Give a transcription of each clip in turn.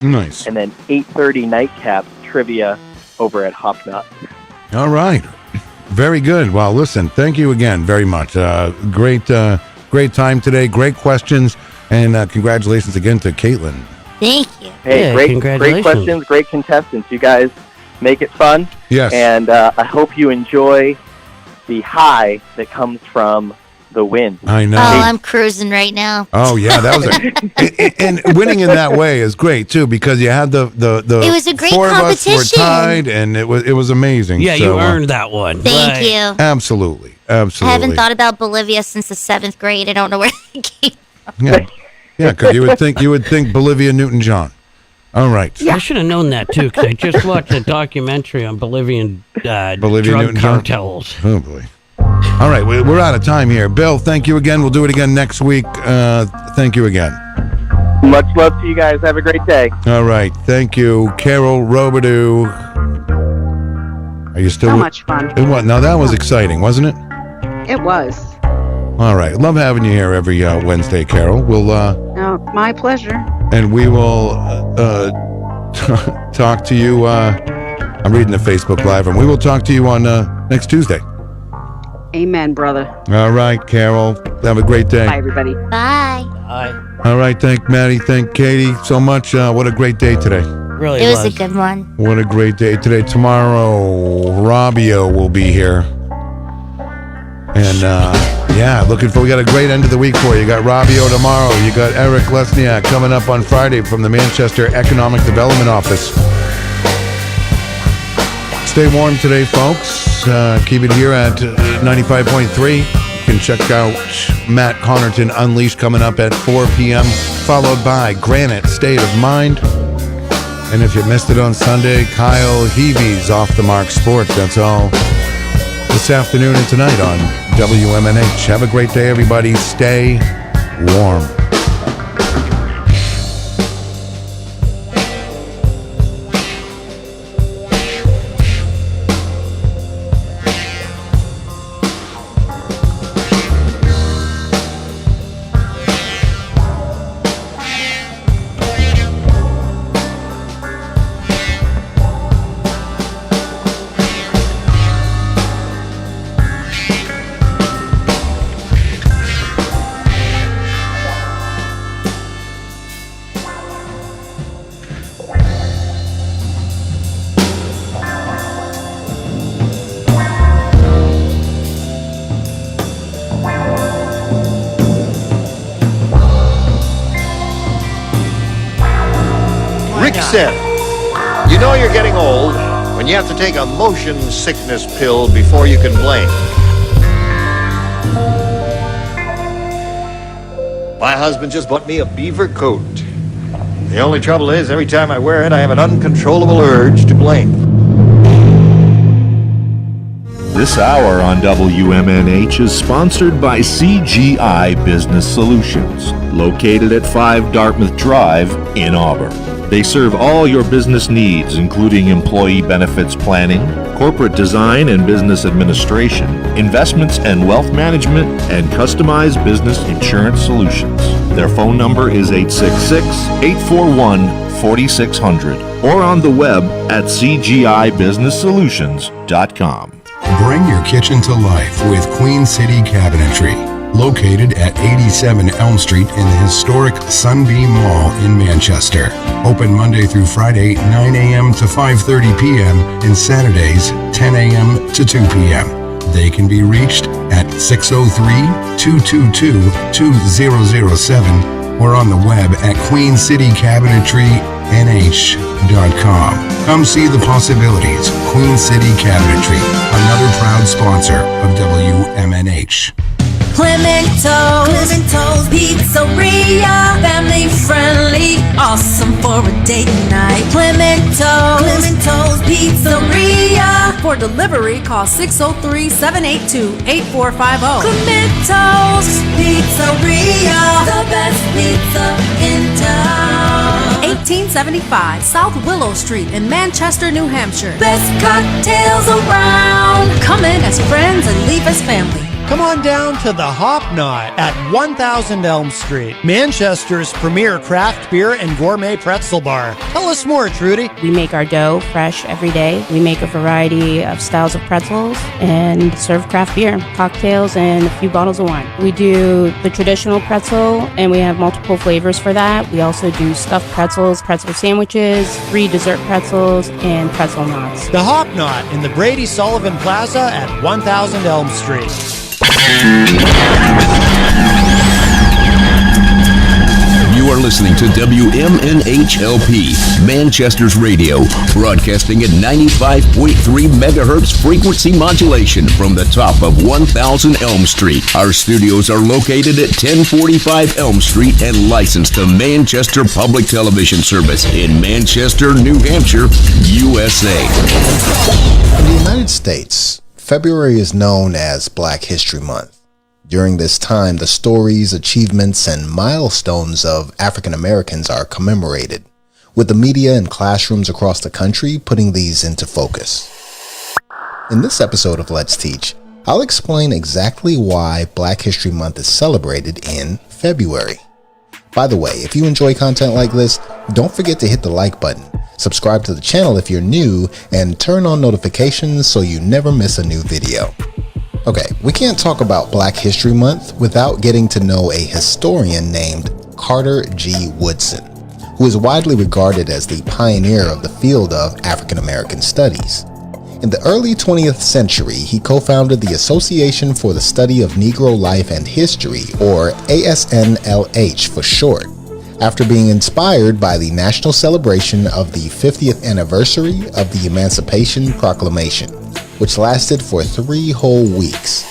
Nice. And then 8:30 nightcap trivia over at Hopnut. All right. Very good. Well, listen, thank you again very much. Great time today. Great questions. And congratulations again to Caitlin. Thank you. Hey, great questions, great contestants. You guys make it fun. Yes. And I hope you enjoy the high that comes from the win. I know. Oh, I'm cruising right now. Oh yeah, that was and winning in that way is great too, because you had the It was a great four of us were competition. tied, and it was amazing. Yeah, So, you earned that one. Thank you. Absolutely. I haven't thought about Bolivia since the 7th grade. I don't know where it came from. Yeah, because you would think Bolivia Newton-John. All right. I should have known that too, because I just watched a documentary on Bolivian drug Newton-John? cartels. Oh boy. All right, we're out of time here. Bill, thank you again. We'll do it again next week. Thank you again. Much love to you guys. Have a great day. All right, thank you, Carol Robidoux. Are you still? So much fun. Now that was exciting, wasn't it? It was. All right, love having you here every Wednesday, Carol. We'll No, my pleasure. and we will talk to you. I'm reading the Facebook Live, and we will talk to you on next Tuesday. Amen, brother. All right, Carol. Have a great day. Bye, everybody. Bye. All right, thank Maddie, thank Katie so much. What a great day today. Really It was a good one. What a great day today. Tomorrow, Robbio will be here. And we got a great end of the week for you. You got Robbio tomorrow. You got Eric Lesniak coming up on Friday from the Manchester Economic Development Office. Stay warm today, folks. Keep it here at 95.3. You can check out Matt Connerton Unleashed coming up at 4 p.m., followed by Granite State of Mind. And if you missed it on Sunday, Kyle Heavey's Off the Mark Sports. That's all this afternoon and tonight on WMNH. Have a great day, everybody. Stay warm. You know you're getting old when you have to take a motion sickness pill before you can blink. My husband just bought me a beaver coat. The only trouble is, every time I wear it, I have an uncontrollable urge to blink. This hour on WMNH is sponsored by CGI Business Solutions, located at 5 Dartmouth Drive in Auburn. They serve all your business needs, including employee benefits planning, corporate design and business administration, investments and wealth management, and customized business insurance solutions. Their phone number is 866-841-4600 or on the web at cgibusinesssolutions.com. Bring your kitchen to life with Queen City Cabinetry, located at 87 Elm Street in the historic Sunbeam Mall in Manchester. Open Monday through Friday, 9 a.m. to 5:30 p.m. and Saturdays, 10 a.m. to 2 p.m. They can be reached at 603-222-2007 or on the web at queencitycabinetrynh.com. Come see the possibilities. Queen City Cabinetry, another proud sponsor of WMNH. Clemento's Pizzeria, family friendly, awesome for a date night. Clemento's Pizzeria. For delivery, call 603-782-8450. Clemento's Pizzeria, the best pizza in town. 1875 South Willow Street in Manchester, New Hampshire. Best cocktails around. Come in as friends and leave as family. Come on down to the Hop Knot at 1000 Elm Street, Manchester's premier craft beer and gourmet pretzel bar. Tell us more, Trudy. We make our dough fresh every day. We make a variety of styles of pretzels and serve craft beer, cocktails, and a few bottles of wine. We do the traditional pretzel, and we have multiple flavors for that. We also do stuffed pretzels, pretzel sandwiches, free dessert pretzels, and pretzel knots. The Hop Knot in the Brady Sullivan Plaza at 1000 Elm Street. You are listening to WMNHLP, Manchester's radio, broadcasting at 95.3 megahertz frequency modulation from the top of 1000 Elm Street. Our studios are located at 1045 Elm Street and licensed to Manchester Public Television Service in Manchester, New Hampshire, USA. In the United States, February is known as Black History Month. During this time, the stories, achievements, and milestones of African Americans are commemorated, with the media and classrooms across the country putting these into focus. In this episode of Let's Teach, I'll explain exactly why Black History Month is celebrated in February. By the way, if you enjoy content like this, don't forget to hit the like button, subscribe to the channel if you're new, and turn on notifications so you never miss a new video. Okay, we can't talk about Black History Month without getting to know a historian named Carter G. Woodson, who is widely regarded as the pioneer of the field of African American studies. In the early 20th century, he co-founded the Association for the Study of Negro Life and History, or ASNLH for short, after being inspired by the national celebration of the 50th anniversary of the Emancipation Proclamation, which lasted for 3 whole weeks.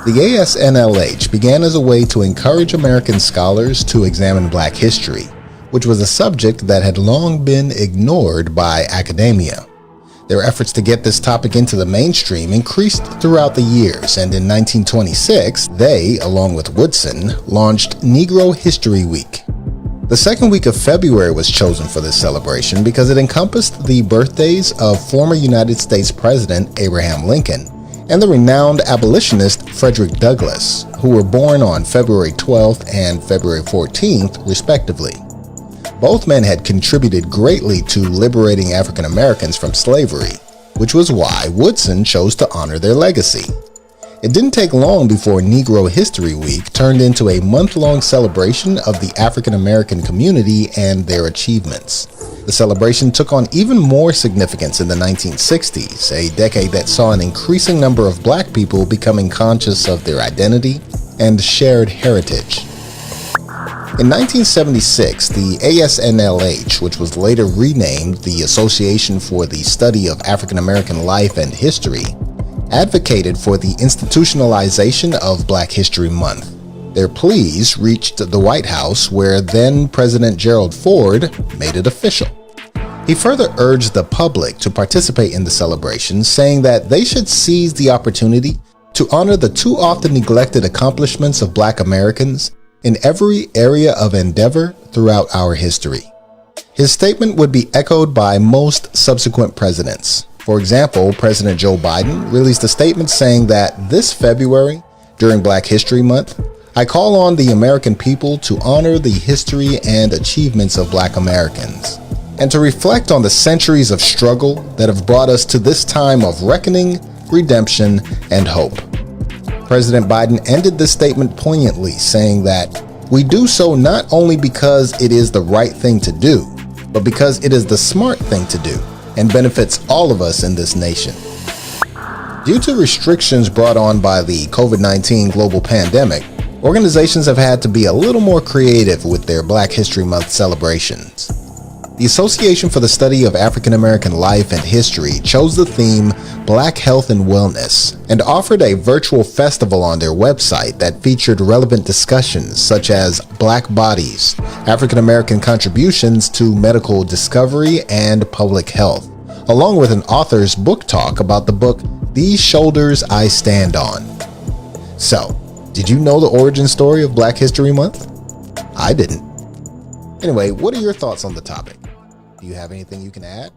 The ASNLH began as a way to encourage American scholars to examine Black history, which was a subject that had long been ignored by academia. Their efforts to get this topic into the mainstream increased throughout the years, and in 1926, they, along with Woodson, launched Negro History Week. The second week of February was chosen for this celebration because it encompassed the birthdays of former United States President Abraham Lincoln and the renowned abolitionist Frederick Douglass, who were born on February 12th and February 14th, respectively. Both men had contributed greatly to liberating African Americans from slavery, which was why Woodson chose to honor their legacy. It didn't take long before Negro History Week turned into a month-long celebration of the African American community and their achievements. The celebration took on even more significance in the 1960s, a decade that saw an increasing number of Black people becoming conscious of their identity and shared heritage. In 1976, the ASNLH, which was later renamed the Association for the Study of African American Life and History, advocated for the institutionalization of Black History Month. Their pleas reached the White House, where then President Gerald Ford made it official. He further urged the public to participate in the celebration, saying that they should seize the opportunity to honor the too often neglected accomplishments of Black Americans in every area of endeavor throughout our history. His statement would be echoed by most subsequent presidents. For example, President Joe Biden released a statement saying that this February, during Black History Month, I call on the American people to honor the history and achievements of Black Americans, and to reflect on the centuries of struggle that have brought us to this time of reckoning, redemption, and hope. President Biden ended this statement poignantly, saying that we do so not only because it is the right thing to do, but because it is the smart thing to do and benefits all of us in this nation. Due to restrictions brought on by the COVID-19 global pandemic, organizations have had to be a little more creative with their Black History Month celebrations. The Association for the Study of African American Life and History chose the theme Black Health and Wellness and offered a virtual festival on their website that featured relevant discussions such as Black bodies, African American contributions to medical discovery and public health, along with an author's book talk about the book These Shoulders I Stand On. So, did you know the origin story of Black History Month? I didn't. Anyway, what are your thoughts on the topic? Do you have anything you can add?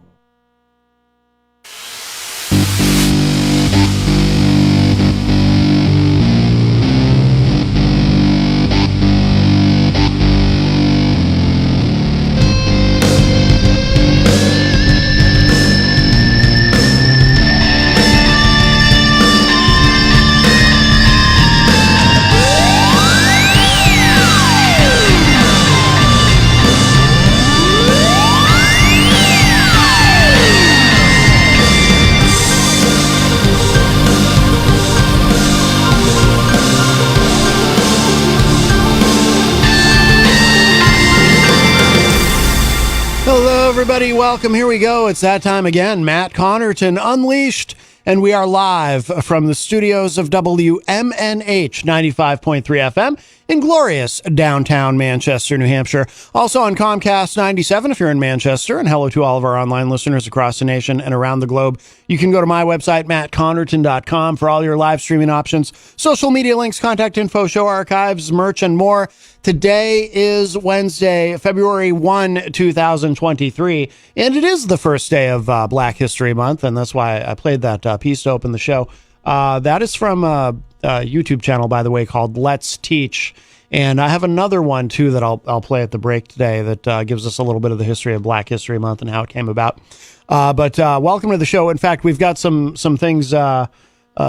Hello, everybody. Welcome. Here we go. It's that time again. Matt Connerton Unleashed. And we are live from the studios of WMNH 95.3 FM in glorious downtown Manchester, New Hampshire. Also on Comcast 97 if you're in Manchester. And hello to all of our online listeners across the nation and around the globe. You can go to my website, mattconnerton.com, for all your live streaming options, social media links, contact info, show archives, merch, and more. Today is Wednesday, February 1, 2023, and it is the first day of Black History Month, and that's why I played that piece to open the show. That is from a YouTube channel, by the way, called Let's Teach, and I have another one, too, that I'll play at the break today that gives us a little bit of the history of Black History Month and how it came about. But welcome to the show. In fact, we've got some things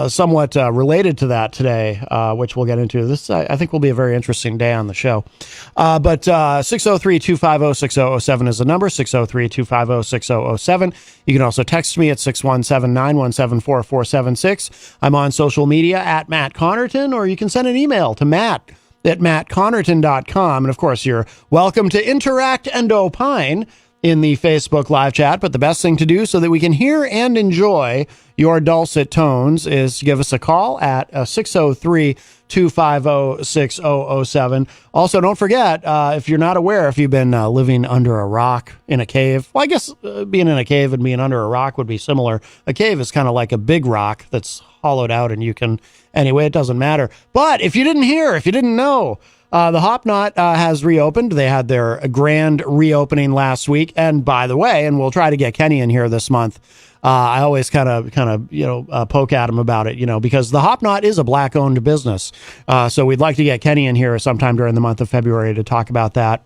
somewhat related to that today, which we'll get into. This, I think, will be a very interesting day on the show. But 603-250-6007 is the number, 603-250-6007. You can also text me at 617-917-4476. I'm on social media at Matt Connerton, or you can send an email to matt@mattconnerton.com. And, of course, you're welcome to interact and opine in the Facebook live chat, but the best thing to do so that we can hear and enjoy your dulcet tones is give us a call at 603-250-6007. Also, don't forget, if you're not aware, if you've been living under a rock in a cave, well, I guess being in a cave and being under a rock would be similar. A cave is kind of like a big rock that's hollowed out, and you can, anyway, it doesn't matter. But if you didn't hear, if you didn't know, the Hop Knot has reopened. They had their grand reopening last week. And by the way, and we'll try to get Kenny in here this month. I always kind of poke at him about it, because the Hop Knot is a Black-owned business. So we'd like to get Kenny in here sometime during the month of February to talk about that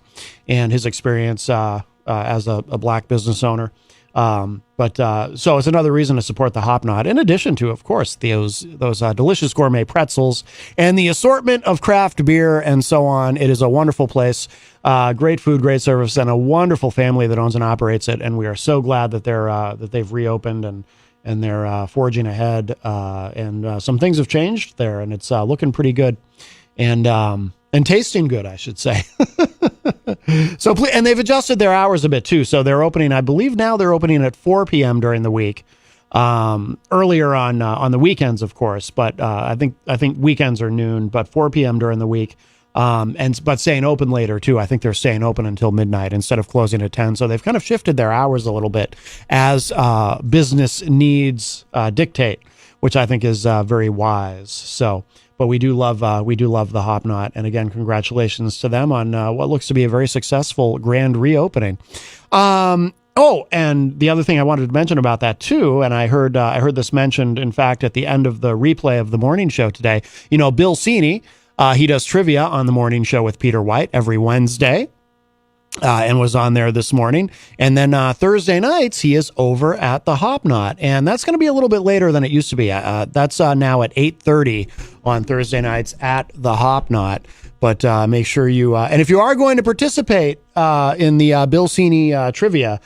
and his experience as a Black business owner. So it's another reason to support the Hop Knot, in addition to, of course, those delicious gourmet pretzels and the assortment of craft beer and so on. It is a wonderful place, great food, great service, and a wonderful family that owns and operates it. And we are so glad that they've reopened and they're forging ahead. And some things have changed there, and it's looking pretty good and tasting good, I should say. So, and they've adjusted their hours a bit too. So they're opening, I believe now they're opening at 4 p.m. during the week. Earlier on the weekends, of course, but I think weekends are noon, but 4 p.m. during the week. But staying open later too. I think they're staying open until midnight instead of closing at 10. So they've kind of shifted their hours a little bit as business needs dictate, which I think is very wise. So. But we do love the Hop Knot, and again, congratulations to them on what looks to be a very successful grand reopening. And the other thing I wanted to mention about that too, and I heard this mentioned, in fact, at the end of the replay of the morning show today. Bill Cini, he does trivia on the morning show with Peter White every Wednesday. And was on there this morning. And then Thursday nights, he is over at the Hop Knot. And that's going to be a little bit later than it used to be. That's now at 8:30 on Thursday nights at the Hop Knot. But make sure you, and if you are going to participate in the Bill Cini trivia,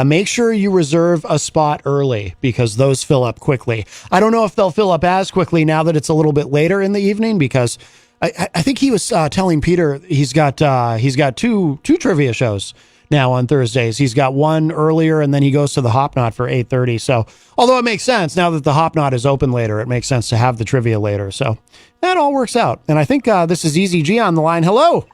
make sure you reserve a spot early because those fill up quickly. I don't know if they'll fill up as quickly now that it's a little bit later in the evening because I think he was telling Peter he's got two trivia shows now on Thursdays. He's got one earlier, and then he goes to the Hop Knot for 8:30. So, although it makes sense now that the Hop Knot is open later, it makes sense to have the trivia later. So that all works out. And I think this is Easy G on the line. Hello.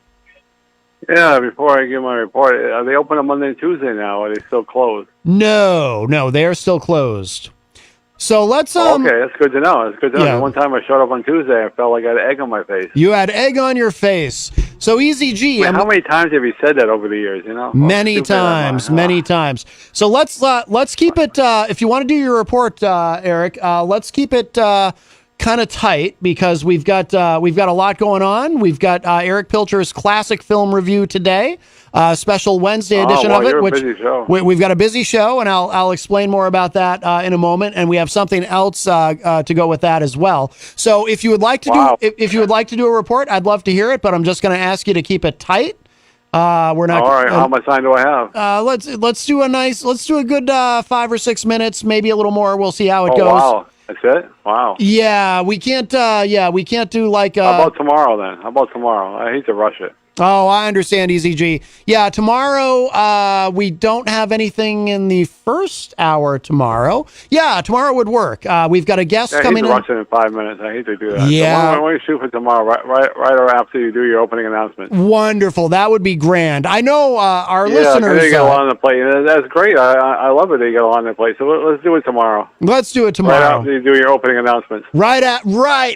Yeah, before I give my report, are they open on Monday and Tuesday now, or are they still closed? No, they are still closed. So let's okay, that's good to know. It's good to know. Yeah. One time I showed up on Tuesday, I felt like I had egg on my face. You had egg on your face. So Easy G. How many times have you said that over the years? Many times. So let's keep it. If you want to do your report, Eric, let's keep it kind of tight because we've got a lot going on. We've got Eric Pilcher's classic film review today. Special Wednesday edition of it, which we've got a busy show, and I'll explain more about that in a moment. And we have something else to go with that as well. So if you would like to do a report, I'd love to hear it, but I'm just going to ask you to keep it tight. We're not. All right. How much time do I have? Let's do a good 5 or 6 minutes, maybe a little more. We'll see how it goes. Wow. That's it? Wow. Yeah, we can't do like. How about tomorrow then? I hate to rush it. Oh, I understand, EZG. Yeah, tomorrow we don't have anything in the first hour tomorrow. Yeah, tomorrow would work. We've got a guest coming in. I hate to rush in 5 minutes. I hate to do that. Yeah. So why don't you shoot for tomorrow, right after you do your opening announcement? Wonderful. That would be grand. I know our Yeah, listeners. you get a lot on the plate. That's great. I love it that you get a lot on the plate. So let's do it tomorrow. Let's do it Right tomorrow. after you do your opening announcements. Right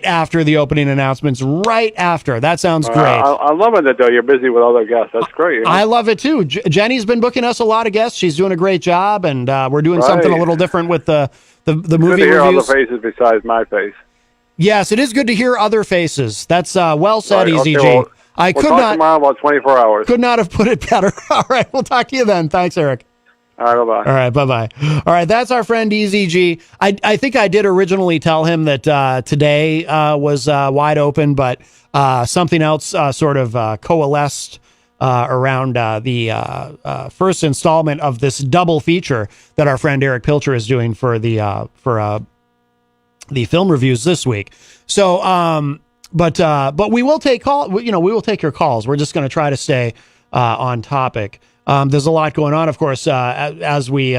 after the opening announcements. Right after. That sounds great. I love it that you're busy with other guests. That's great. I love it too. Jenny's been booking us a lot of guests. She's doing a great job, and we're doing something a Right. little different with the movie Good to hear reviews. other faces besides my face. Yes, it is good to hear other faces. That's well said, Right, okay, EZG. well, I we'll could talk not tomorrow about 24 hours. could not have put it better. All right, we'll talk to you then. Thanks, Eric. All right, bye-bye. All right, bye-bye. All right, that's our friend EZG. I think I did originally tell him that today was wide open, but something else sort of coalesced around the first installment of this double feature that our friend Eric Pilcher is doing for the film reviews this week. So, but we will take we will take your calls. We're just going to try to stay on topic. There's a lot going on, of course, as we,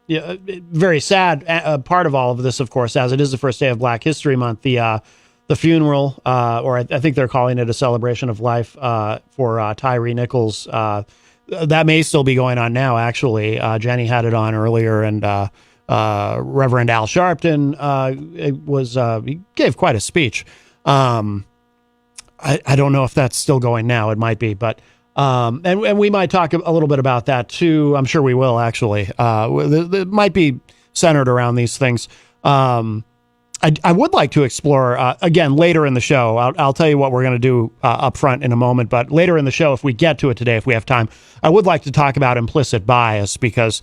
very sad part of all of this, of course, as it is the first day of Black History Month, the funeral, or I think they're calling it a celebration of life for Tyree Nichols. That may still be going on now, actually. Jenny had it on earlier, and Reverend Al Sharpton he gave quite a speech. I don't know if that's still going now. It might be, but and we might talk a little bit about that too. I'm sure we will, actually. It might be centered around these things. I would like to explore, again, later in the show. I'll tell you what we're going to do up front in a moment, but later in the show, if we get to it today, if we have time, I would like to talk about implicit bias, because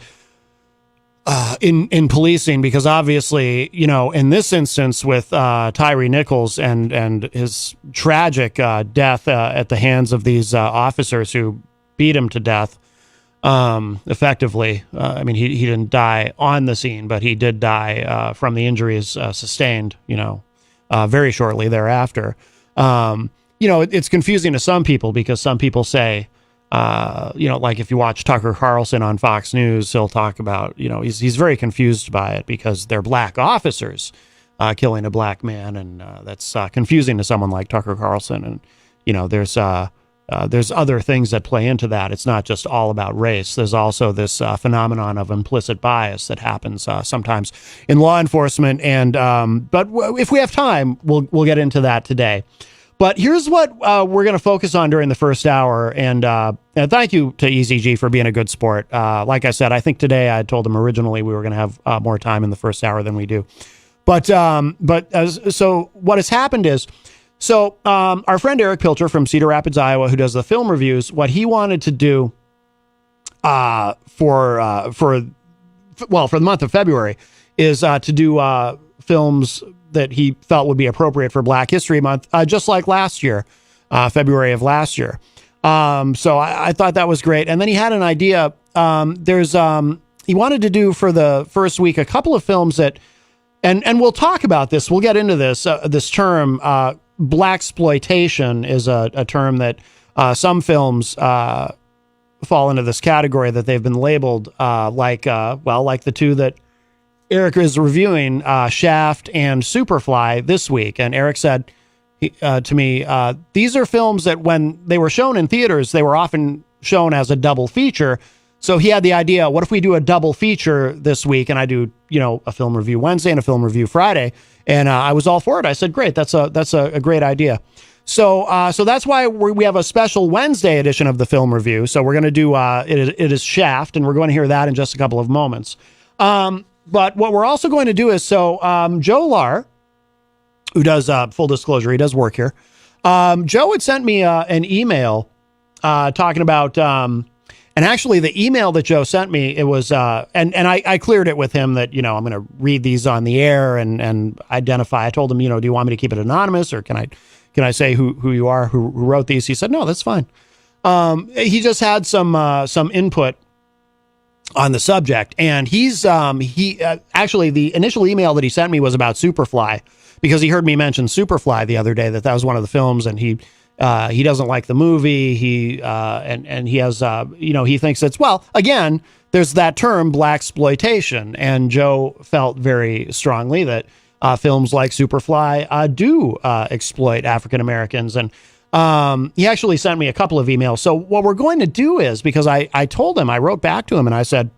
in policing, because obviously, in this instance with Tyree Nichols and his tragic death at the hands of these officers who beat him to death, effectively. I mean, he didn't die on the scene, but he did die from the injuries sustained, very shortly thereafter. It's confusing to some people, because some people say, like if you watch Tucker Carlson on Fox News, he'll talk about, he's very confused by it because they're black officers killing a black man. And that's confusing to someone like Tucker Carlson. And, there's other things that play into that. It's not just all about race. There's also this phenomenon of implicit bias that happens sometimes in law enforcement. And but if we have time, we'll get into that today. But here's what we're going to focus on during the first hour. And thank you to EZG for being a good sport. Like I said, I think today I told him originally we were going to have more time in the first hour than we do. But so what has happened is, our friend Eric Pilcher from Cedar Rapids, Iowa, who does the film reviews, what he wanted to do for the month of February is to do films that he felt would be appropriate for Black History Month, just like last year, February of last year. So I thought that was great. And then he had an idea. He wanted to do for the first week a couple of films that, and we'll talk about this. We'll get into this term. Blaxploitation is a term that some films fall into this category, that they've been labeled like the two that Eric is reviewing, Shaft and Superfly, this week. And Eric said to me, these are films that when they were shown in theaters, they were often shown as a double feature. So he had the idea, what if we do a double feature this week? And I do, a film review Wednesday and a film review Friday. And I was all for it. I said, great, that's a great idea. So that's why we have a special Wednesday edition of the film review. So we're going to do, it is Shaft, and we're going to hear that in just a couple of moments. But what we're also going to do is, Joe Lahr, who does, full disclosure, he does work here. Joe had sent me an email talking about, and actually the email that Joe sent me, it was, and I cleared it with him that, I'm going to read these on the air and identify. I told him, do you want me to keep it anonymous, or can I say who you are, who wrote these? He said, no, that's fine. He just had some input on the subject, and actually the initial email that he sent me was about Superfly, because he heard me mention Superfly the other day, that was one of the films, and he He doesn't like the movie. And he has, he thinks it's, well, again, there's that term blaxploitation. And Joe felt very strongly that films like Superfly do exploit African Americans. And he actually sent me a couple of emails. So what we're going to do is, because I told him, I wrote back to him and I said,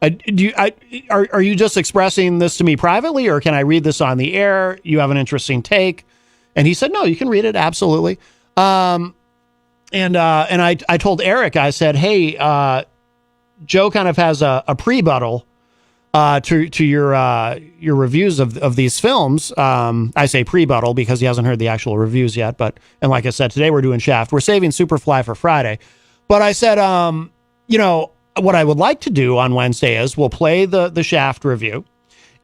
are you just expressing this to me privately, or can I read this on the air? You have an interesting take. And he said, no, you can read it. Absolutely. And I told Eric, I said, hey, Joe kind of has a pre-buttal to your reviews of these films. I say pre-buttal because he hasn't heard the actual reviews yet. And like I said, today we're doing Shaft. We're saving Superfly for Friday. But I said, what I would like to do on Wednesday is we'll play the Shaft review.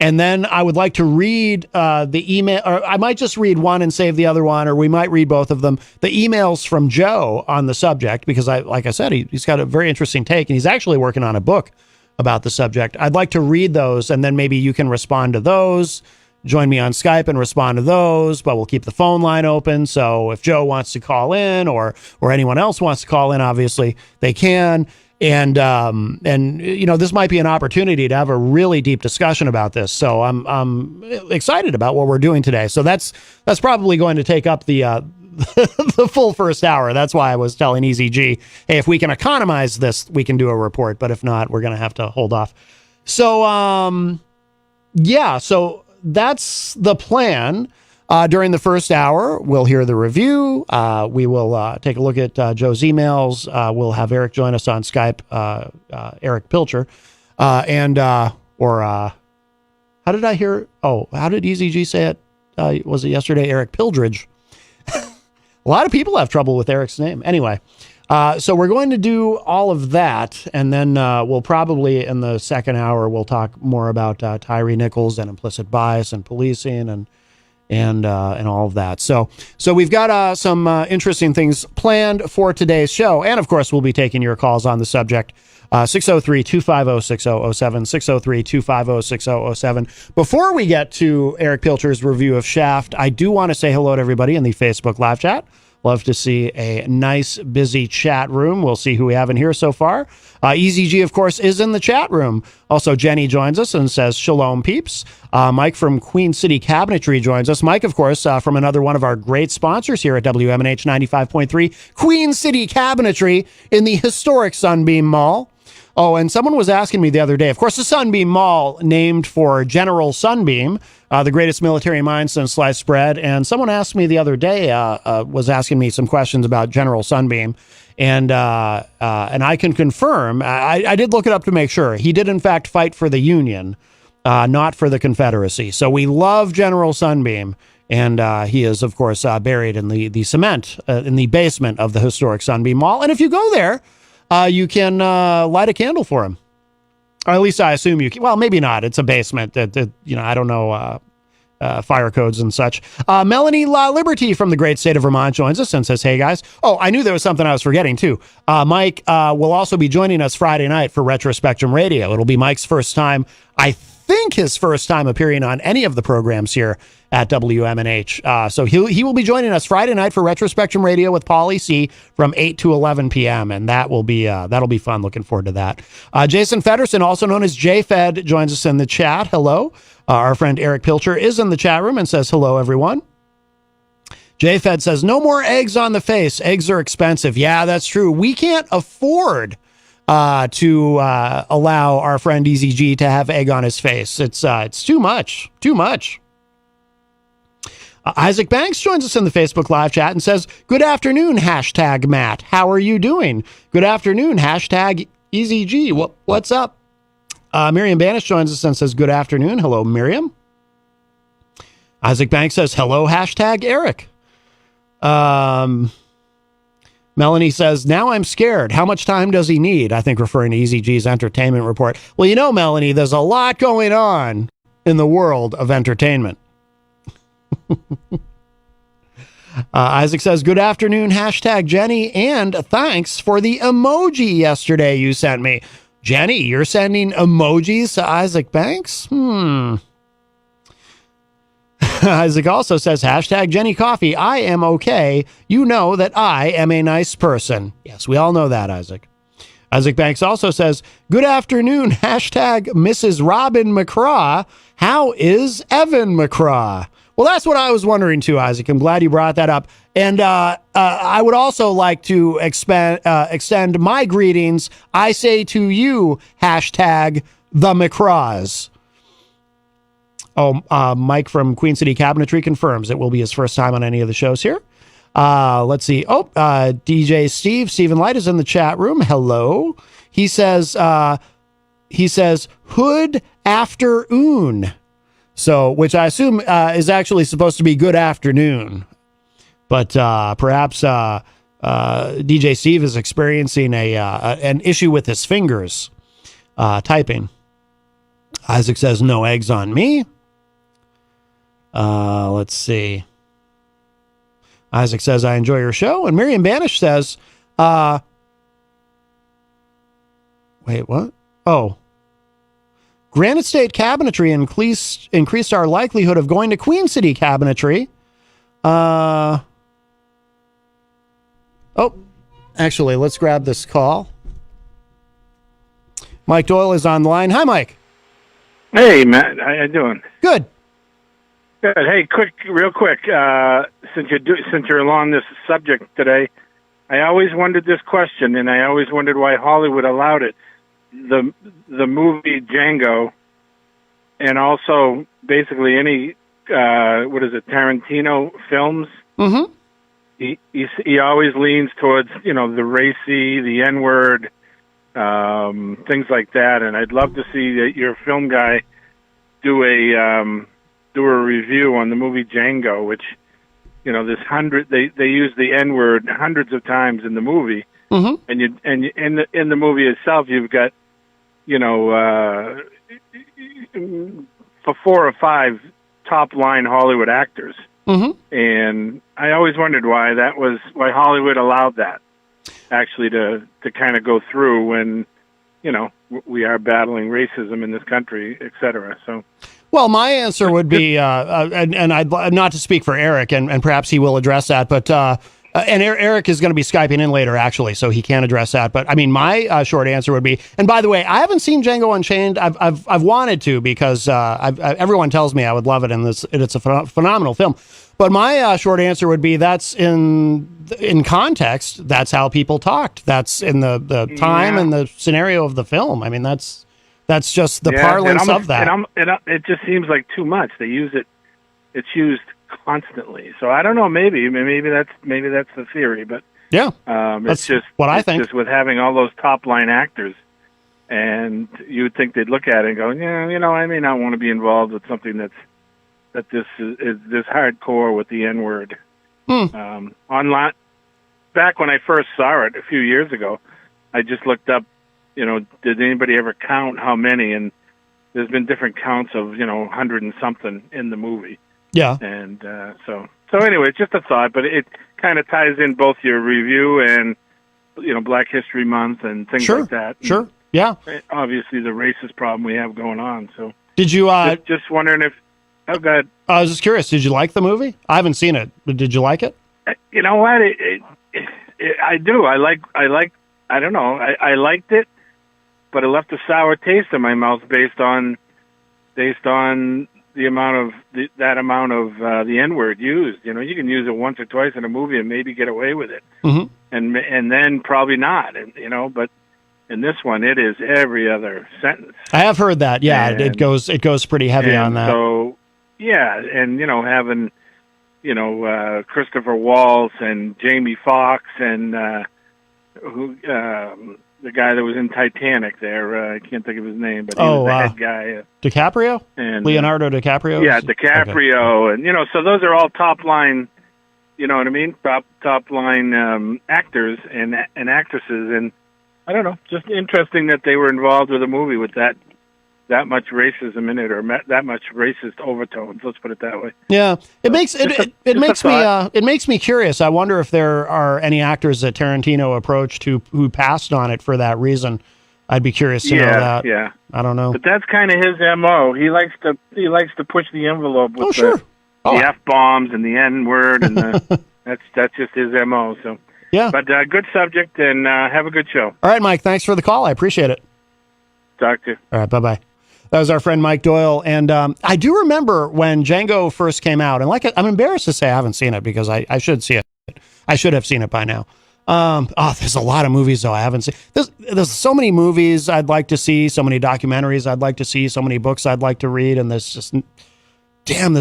And then I would like to read the email, or I might just read one and save the other one, or we might read both of them. The emails from Joe on the subject, because like I said, he's got a very interesting take, and he's actually working on a book about the subject. I'd like to read those, and then maybe you can respond to those. Join me on Skype and respond to those, but we'll keep the phone line open. So if Joe wants to call in, or anyone else wants to call in, obviously they can. And this might be an opportunity to have a really deep discussion about this. So I'm excited about what we're doing today. So that's probably going to take up the the full first hour. That's why I was telling EZG, hey, if we can economize this, we can do a report. But if not, we're going to have to hold off. So, so that's the plan. During the first hour, we'll hear the review. We will take a look at Joe's emails. We'll have Eric join us on Skype, Eric Pilcher. How did I hear? Oh, how did EZG say it? Was it yesterday? Eric Pildridge. A lot of people have trouble with Eric's name. Anyway, so we're going to do all of that. And then we'll probably, in the second hour, we'll talk more about Tyree Nichols and implicit bias and policing and all of that. So we've got some interesting things planned for today's show. And of course, we'll be taking your calls on the subject. 603-250-6007, 603-250-6007. Before we get to Eric Pilcher's review of Shaft, I do want to say hello to everybody in the Facebook live chat. Love to see a nice, busy chat room. We'll see who we have in here so far. EZG, of course, is in the chat room. Also, Jenny joins us and says, Shalom, peeps. Mike from Queen City Cabinetry joins us. Mike, of course, from another one of our great sponsors here at WMNH 95.3, Queen City Cabinetry in the historic Sunbeam Mall. Oh, and someone was asking me the other day, of course, the Sunbeam Mall named for General Sunbeam, the greatest military mind since sliced bread. And someone asked me the other day, was asking me some questions about General Sunbeam. And I can confirm, I did look it up to make sure. He did, in fact, fight for the Union, not for the Confederacy. So we love General Sunbeam. And he is, of course, buried in the cement in the basement of the historic Sunbeam Mall. And if you go there, you can light a candle for him. Or at least I assume you can. Well, maybe not. It's a basement. I don't know fire codes and such. Melanie La Liberty from the great state of Vermont joins us and says, hey, guys. Oh, I knew there was something I was forgetting, too. Mike will also be joining us Friday night for Retro Spectrum Radio. It'll be Mike's first time, I think his first time appearing on any of the programs here at WMNH. So he will be joining us Friday night for Retro Spectrum Radio with Paulie C from 8 to 11 p.m. And that'll be fun. Looking forward to that. Jason Federson, also known as J-Fed, joins us in the chat. Hello. Our friend Eric Pilcher is in the chat room and says, hello, everyone. J-Fed says, no more eggs on the face. Eggs are expensive. Yeah, that's true. We can't afford to allow our friend EZG to have egg on his face. It's too much. Isaac Banks joins us in the Facebook live chat and says, good afternoon, hashtag Matt. How are you doing? Good afternoon, hashtag EZG. What's up? Miriam Banish joins us and says, good afternoon. Hello, Miriam. Isaac Banks says, hello, hashtag Eric. Melanie says, now I'm scared. How much time does he need? I think referring to EZG's entertainment report. Well, Melanie, there's a lot going on in the world of entertainment. Isaac says, good afternoon, hashtag Jenny, and thanks for the emoji yesterday you sent me. Jenny, you're sending emojis to Isaac Banks? Isaac also says, hashtag Jenny Coffee, I am okay. You know that I am a nice person. Yes, we all know that, Isaac. Isaac Banks also says, good afternoon, hashtag Mrs. Robin McCraw. How is Evan McCraw? Well, that's what I was wondering too, Isaac. I'm glad you brought that up. And I would also like to extend my greetings. I say to you, hashtag the McCraws. Oh, Mike from Queen City Cabinetry confirms it will be his first time on any of the shows here. Let's see. DJ Stephen Light is in the chat room. Hello. He says, hood after oon. So, which I assume, is actually supposed to be good afternoon, but, perhaps, DJ Steve is experiencing an issue with his fingers, typing. Isaac says, no eggs on me. Let's see. Isaac says, I enjoy your show. And Miriam Banish says, wait, what? Oh. Granite State Cabinetry increased our likelihood of going to Queen City Cabinetry. Actually, let's grab this call. Mike Doyle is on the line. Hi, Mike. Hey, Matt. How you doing? Good. Good. Hey, real quick. Since you're along this subject today, I always wondered this question, and I always wondered why Hollywood allowed it. The movie Django, and also basically any Tarantino films. Mm-hmm. He always leans towards the racy, the N-word, things like that. And I'd love to see your film guy do a review on the movie Django, which they use the N-word hundreds of times in the movie. Mm-hmm. And in the movie itself, you've got for 4 or 5 top line Hollywood actors. Mm-hmm. And I always wondered why Hollywood allowed that actually to kind of go through when we are battling racism in this country, et cetera. So. Well, my answer would be, and I'd not to speak for Eric, and perhaps he will address that, but and Eric is going to be Skyping in later, actually, so he can address that. But I mean, my short answer would be, and by the way, I haven't seen Django Unchained. I've wanted to because everyone tells me I would love it, and it's a phenomenal film. But my short answer would be that's in context. That's how people talked. That's in the time and the scenario of the film. I mean, that's just the parlance of that. It just seems like too much. They use it. It's used constantly. So I don't know. Maybe that's the theory. But yeah, it's just what I think. Just with having all those top line actors, and you would think they'd look at it and go, yeah, I may not want to be involved with something that this is this hardcore with the N-word. Online, back when I first saw it a few years ago, I just looked up, did anybody ever count how many? And there's been different counts of, 100 and something in the movie. Yeah. And so anyway, it's just a thought, but it kind of ties in both your review and, Black History Month and things like that. Sure. Yeah. Obviously the racist problem we have going on. So did you, just wondering if, oh, go ahead. I was just curious. Did you like the movie? I haven't seen it, but did you like it? You know what? I do. I don't know. I liked it, but it left a sour taste in my mouth based on the amount of the N-word used. You can use it once or twice in a movie and maybe get away with it, mm-hmm. and then probably not. And but in this one, it is every other sentence. I have heard that. Yeah, it goes pretty heavy on that. So yeah, and having Christopher Waltz and Jamie Foxx and the guy that was in Titanic there, I can't think of his name, but he was the head guy. DiCaprio? And Leonardo DiCaprio? Yeah, DiCaprio. Okay. And, so those are all top line, you know what I mean? Top line actors and actresses. And I don't know, just interesting that they were involved with a movie with that much racism in it, or that much racist overtones. Let's put it that way. Yeah, it makes me curious. I wonder if there are any actors that Tarantino approached who passed on it for that reason. I'd be curious to know that. Yeah, I don't know, but that's kind of his MO. He likes to push the envelope with F-bombs and the N-word, and that's just his MO. So, yeah. But good subject, and have a good show. All right, Mike, thanks for the call. I appreciate it. Talk to you. All right, bye-bye. That was our friend Mike Doyle. And I do remember when Django first came out, and I'm embarrassed to say I haven't seen it because I should see it. I should have seen it by now. There's a lot of movies, though, I haven't seen. There's so many movies I'd like to see, so many documentaries I'd like to see, so many books I'd like to read, and there's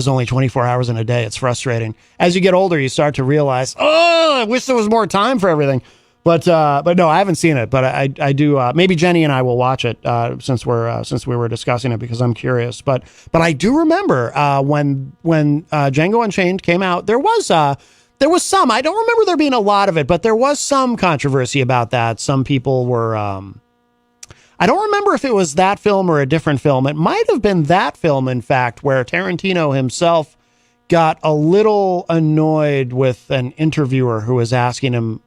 only 24 hours in a day. It's frustrating. As you get older, you start to realize, I wish there was more time for everything. But no, I haven't seen it. But I do. Maybe Jenny and I will watch it since we were discussing it because I'm curious. But I do remember when Django Unchained came out, there was some. I don't remember there being a lot of it, but there was some controversy about that. Some people were. I don't remember if it was that film or a different film. It might have been that film, in fact, where Tarantino himself got a little annoyed with an interviewer who was asking him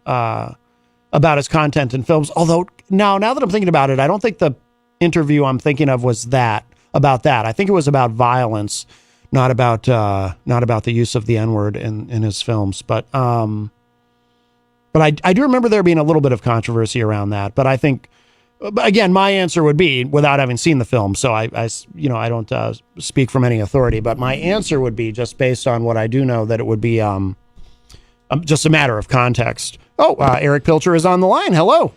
about his content in films. Although now that I'm thinking about it, I don't think the interview I'm thinking of was about that. I think it was about violence, not about the use of the N-word in his films. But I do remember there being a little bit of controversy around that. But I think, again, my answer would be, without having seen the film, so I don't speak from any authority, but my answer would be, just based on what I do know, that it would be just a matter of context. Eric Pilcher is on the line. Hello.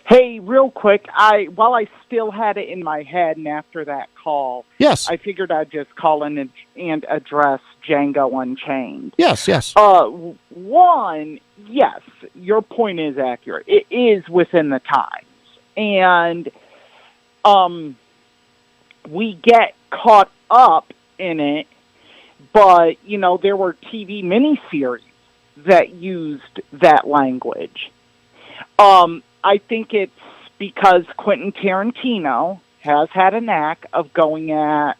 Hey, real quick, while I still had it in my head, and after that call, yes, I figured I'd just call in and address Django Unchained. Yes. One, yes, your point is accurate. It is within the times, and we get caught up in it. But there were TV miniseries that used that language. I think it's because Quentin Tarantino has had a knack of going at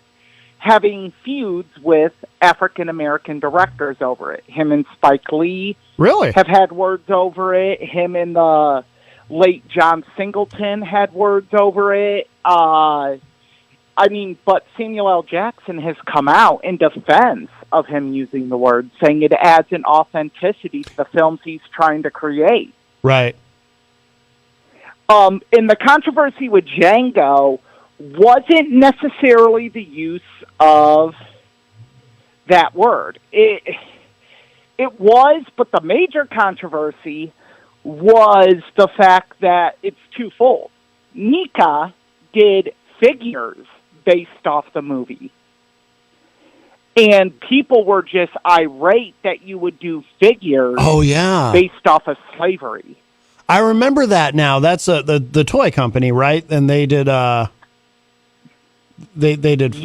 having feuds with African-American directors over it. Him and Spike Lee really have had words over it. Him and the late John Singleton had words over it. But Samuel L. Jackson has come out in defense of him using the word, saying it adds an authenticity to the films he's trying to create. Right. In the controversy with Django wasn't necessarily the use of that word. It was, but the major controversy was the fact that it's twofold. Nika did figures based off the movie. And people were just irate that you would do figures based off of slavery. I remember that now. That's the toy company, right? And they did they did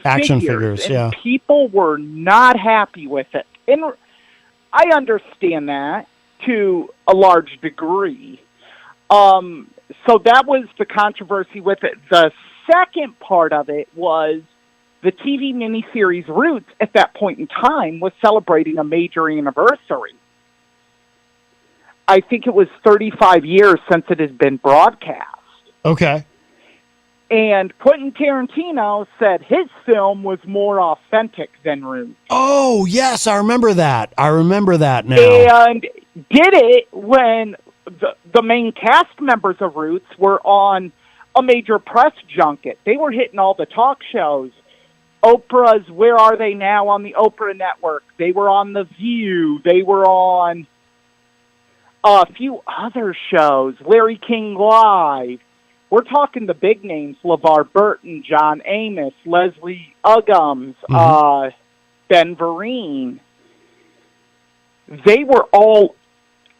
action figures. And people were not happy with it. And I understand that to a large degree. So that was the controversy with it. The second part of it was the TV miniseries Roots at that point in time was celebrating a major anniversary. I think it was 35 years since it has been broadcast. Okay. And Quentin Tarantino said his film was more authentic than Roots. Oh, yes, I remember that. I remember that now. And did it when the main cast members of Roots were on a major press junket. They were hitting all the talk shows. Oprah's Where Are They Now on the Oprah Network. They were on The View. They were on a few other shows. Larry King Live. We're talking the big names, LeVar Burton, John Amos, Leslie Uggams, Ben Vereen. They were all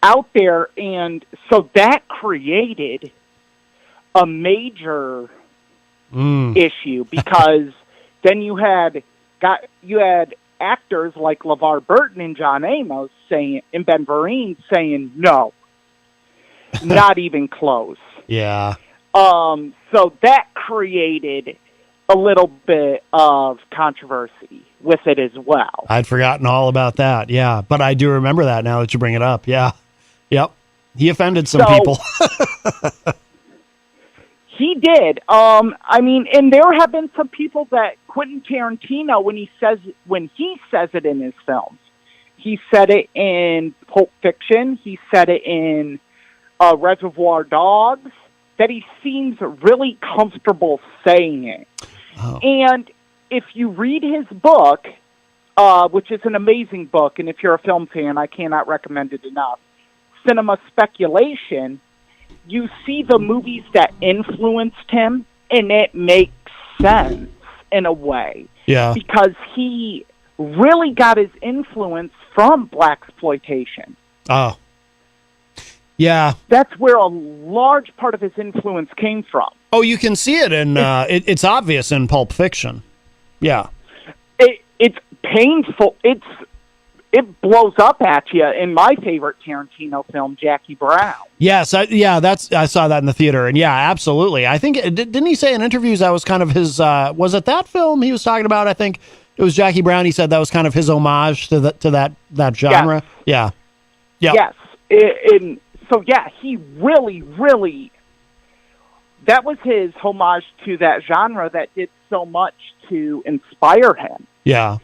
out there, and so that created a major issue because then you had actors like LeVar Burton and John Amos saying, and Ben Vereen saying, no, not even close. Yeah. So that created a little bit of controversy with it as well. I'd forgotten all about that. Yeah. But I do remember that now that you bring it up. Yeah. Yep. He offended some people. He did. I mean, and there have been some people that Quentin Tarantino, when he says it in his films, he said it in Pulp Fiction, he said it in Reservoir Dogs, that he seems really comfortable saying it. Oh. And if you read his book, which is an amazing book, and if you're a film fan, I cannot recommend it enough, Cinema Speculation, you see the movies that influenced him, and it makes sense in a way. Yeah. Because he really got his influence from blaxploitation. Oh. Yeah. That's where a large part of his influence came from. Oh, you can see it in, it's obvious in Pulp Fiction. Yeah. It's painful. It blows up at you in my favorite Tarantino film, Jackie Brown. Yes, I saw that in the theater, and yeah, absolutely. I think didn't he say in interviews that was kind of his? Was it that film he was talking about? I think it was Jackie Brown. He said that was kind of his homage to that genre. Yes. Yeah. Yes. So yeah, he really that was his homage to that genre that did so much to inspire him. Yeah.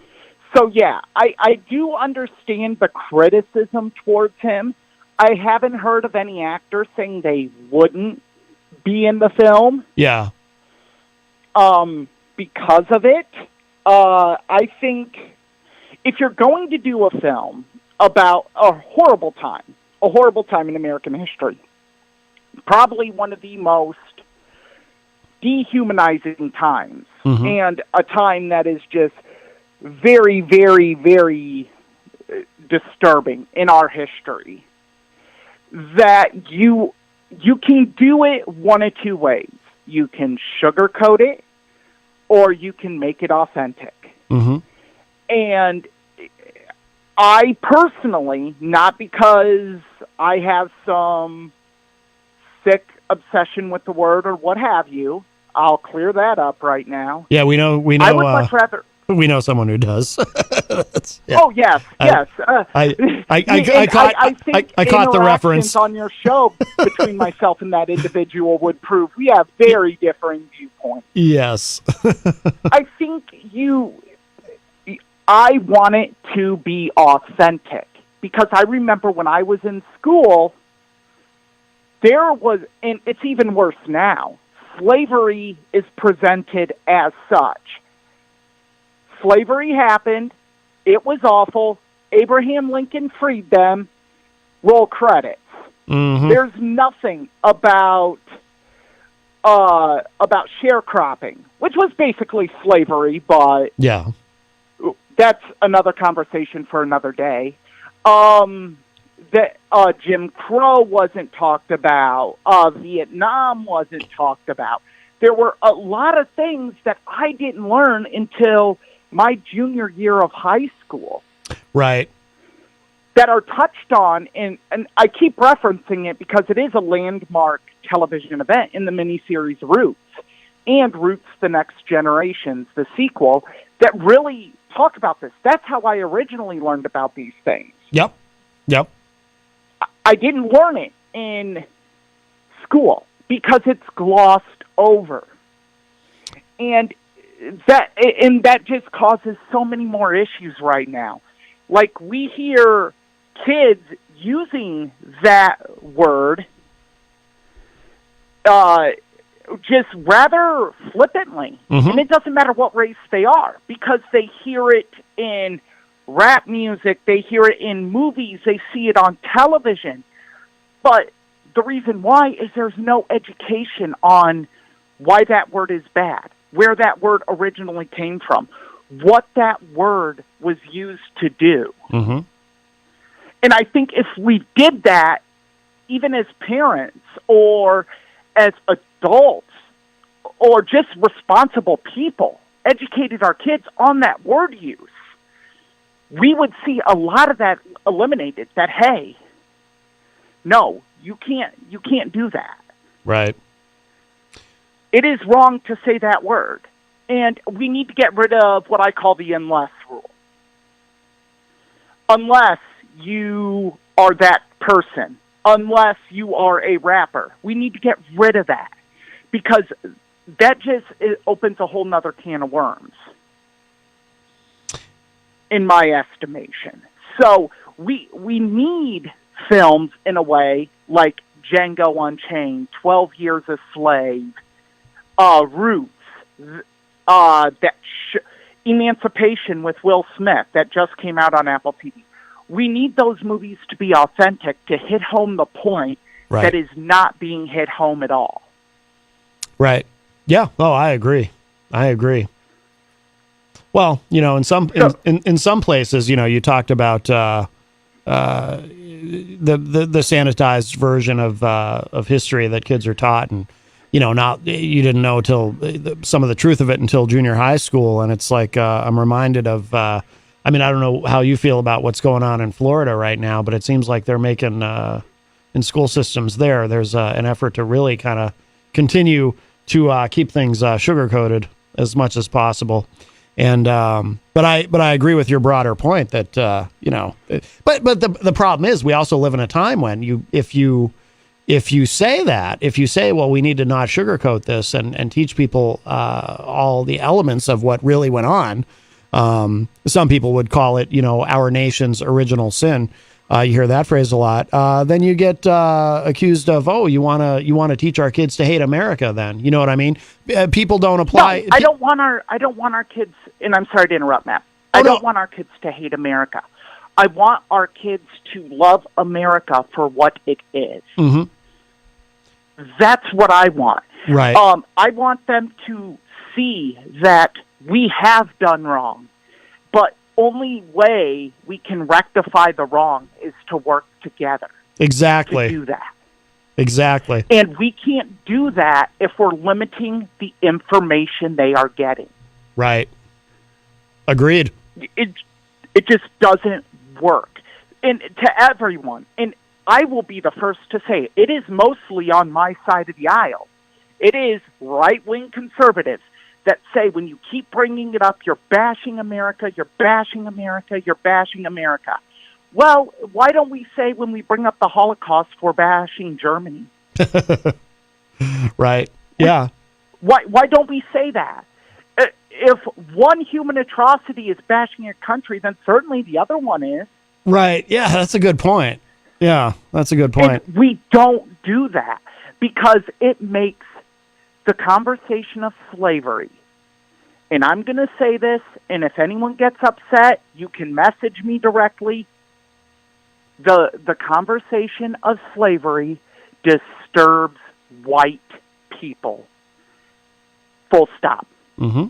So yeah, I do understand the criticism towards him. I haven't heard of any actor saying they wouldn't be in the film. Yeah. Because of it. I think if you're going to do a film about a horrible time in American history, probably one of the most dehumanizing times, and a time that is just very, very, very disturbing in our history, that you can do it one of two ways. You can sugarcoat it, or you can make it authentic. And I personally, not because I have some sick obsession with the word or what have you, I'll clear that up right now. Yeah, we know. I would much rather. We know someone who does. Yeah. Oh yes, yes. I caught the reference on your show between myself and that individual would prove we have very differing viewpoints. Yes. I think I want it to be authentic, because I remember when I was in school, there was, and it's even worse now, slavery is presented as such. Slavery happened. It was awful. Abraham Lincoln freed them. Roll credits. There's nothing about sharecropping, which was basically slavery, but yeah, that's another conversation for another day. That Jim Crow wasn't talked about. Vietnam wasn't talked about. There were a lot of things that I didn't learn until my junior year of high school. Right. That are touched on, and I keep referencing it because it is a landmark television event in the miniseries Roots, and Roots: The Next Generations, the sequel, that really talk about this. That's how I originally learned about these things. Yep. I didn't learn it in school because it's glossed over. And that just causes so many more issues right now. Like, we hear kids using that word just rather flippantly. And it doesn't matter what race they are, because they hear it in rap music, they hear it in movies, they see it on television. But the reason why is there's no education on why that word is bad, where that word originally came from, what that word was used to do. And I think if we did that, even as parents or as adults or just responsible people, educated our kids on that word use, we would see a lot of that eliminated. That, hey, no, you can't do that. Right. It is wrong to say that word. And we need to get rid of what I call the unless rule. Unless you are that person, unless you are a rapper, we need to get rid of that. because that just it opens a whole nother can of worms, in my estimation. So we need films in a way like Django Unchained, 12 Years a Slave, Roots, Emancipation with Will Smith that just came out on Apple TV. We need those movies to be authentic, to hit home the point that is not being hit home at all. Right. Yeah. Oh, I agree. Well, you know, in some places, you know, you talked about the sanitized version of history that kids are taught, and you know, you didn't know some of the truth of it until junior high school, and it's like I'm reminded of. I mean, I don't know how you feel about what's going on in Florida right now, but it seems like they're making in school systems there's an effort to really kind of continue to keep things sugar-coated as much as possible. And but I agree with your broader point that you know, but the problem is we also live in a time when if you say, well, we need to not sugarcoat this and teach people all the elements of what really went on. Some people would call it, you know, our nation's original sin. You hear that phrase a lot. Then you get accused of, you want to teach our kids to hate America. Then you know what I mean. People don't apply. No, I don't want our kids. And I'm sorry to interrupt, Matt. I don't want our kids to hate America. I want our kids to love America for what it is. Mm-hmm. That's what I want. Right. I want them to see that we have done wrong, but only way we can rectify the wrong is to work together. Exactly. To do that. Exactly. And we can't do that if we're limiting the information they are getting. Right. Agreed. It just doesn't work. And to everyone, and I will be the first to say it is mostly on my side of the aisle. It is right-wing conservatives that say when you keep bringing it up, you're bashing America, you're bashing America, you're bashing America. Well, why don't we say when we bring up the Holocaust, we're bashing Germany? Right. Yeah. Why don't we say that? If one human atrocity is bashing a country, then certainly the other one is. Right. Yeah, that's a good point. Yeah, that's a good point. And we don't do that because it makes the conversation of slavery, and I'm going to say this, and if anyone gets upset, you can message me directly. The conversation of slavery disturbs white people. Full stop. Mm-hmm.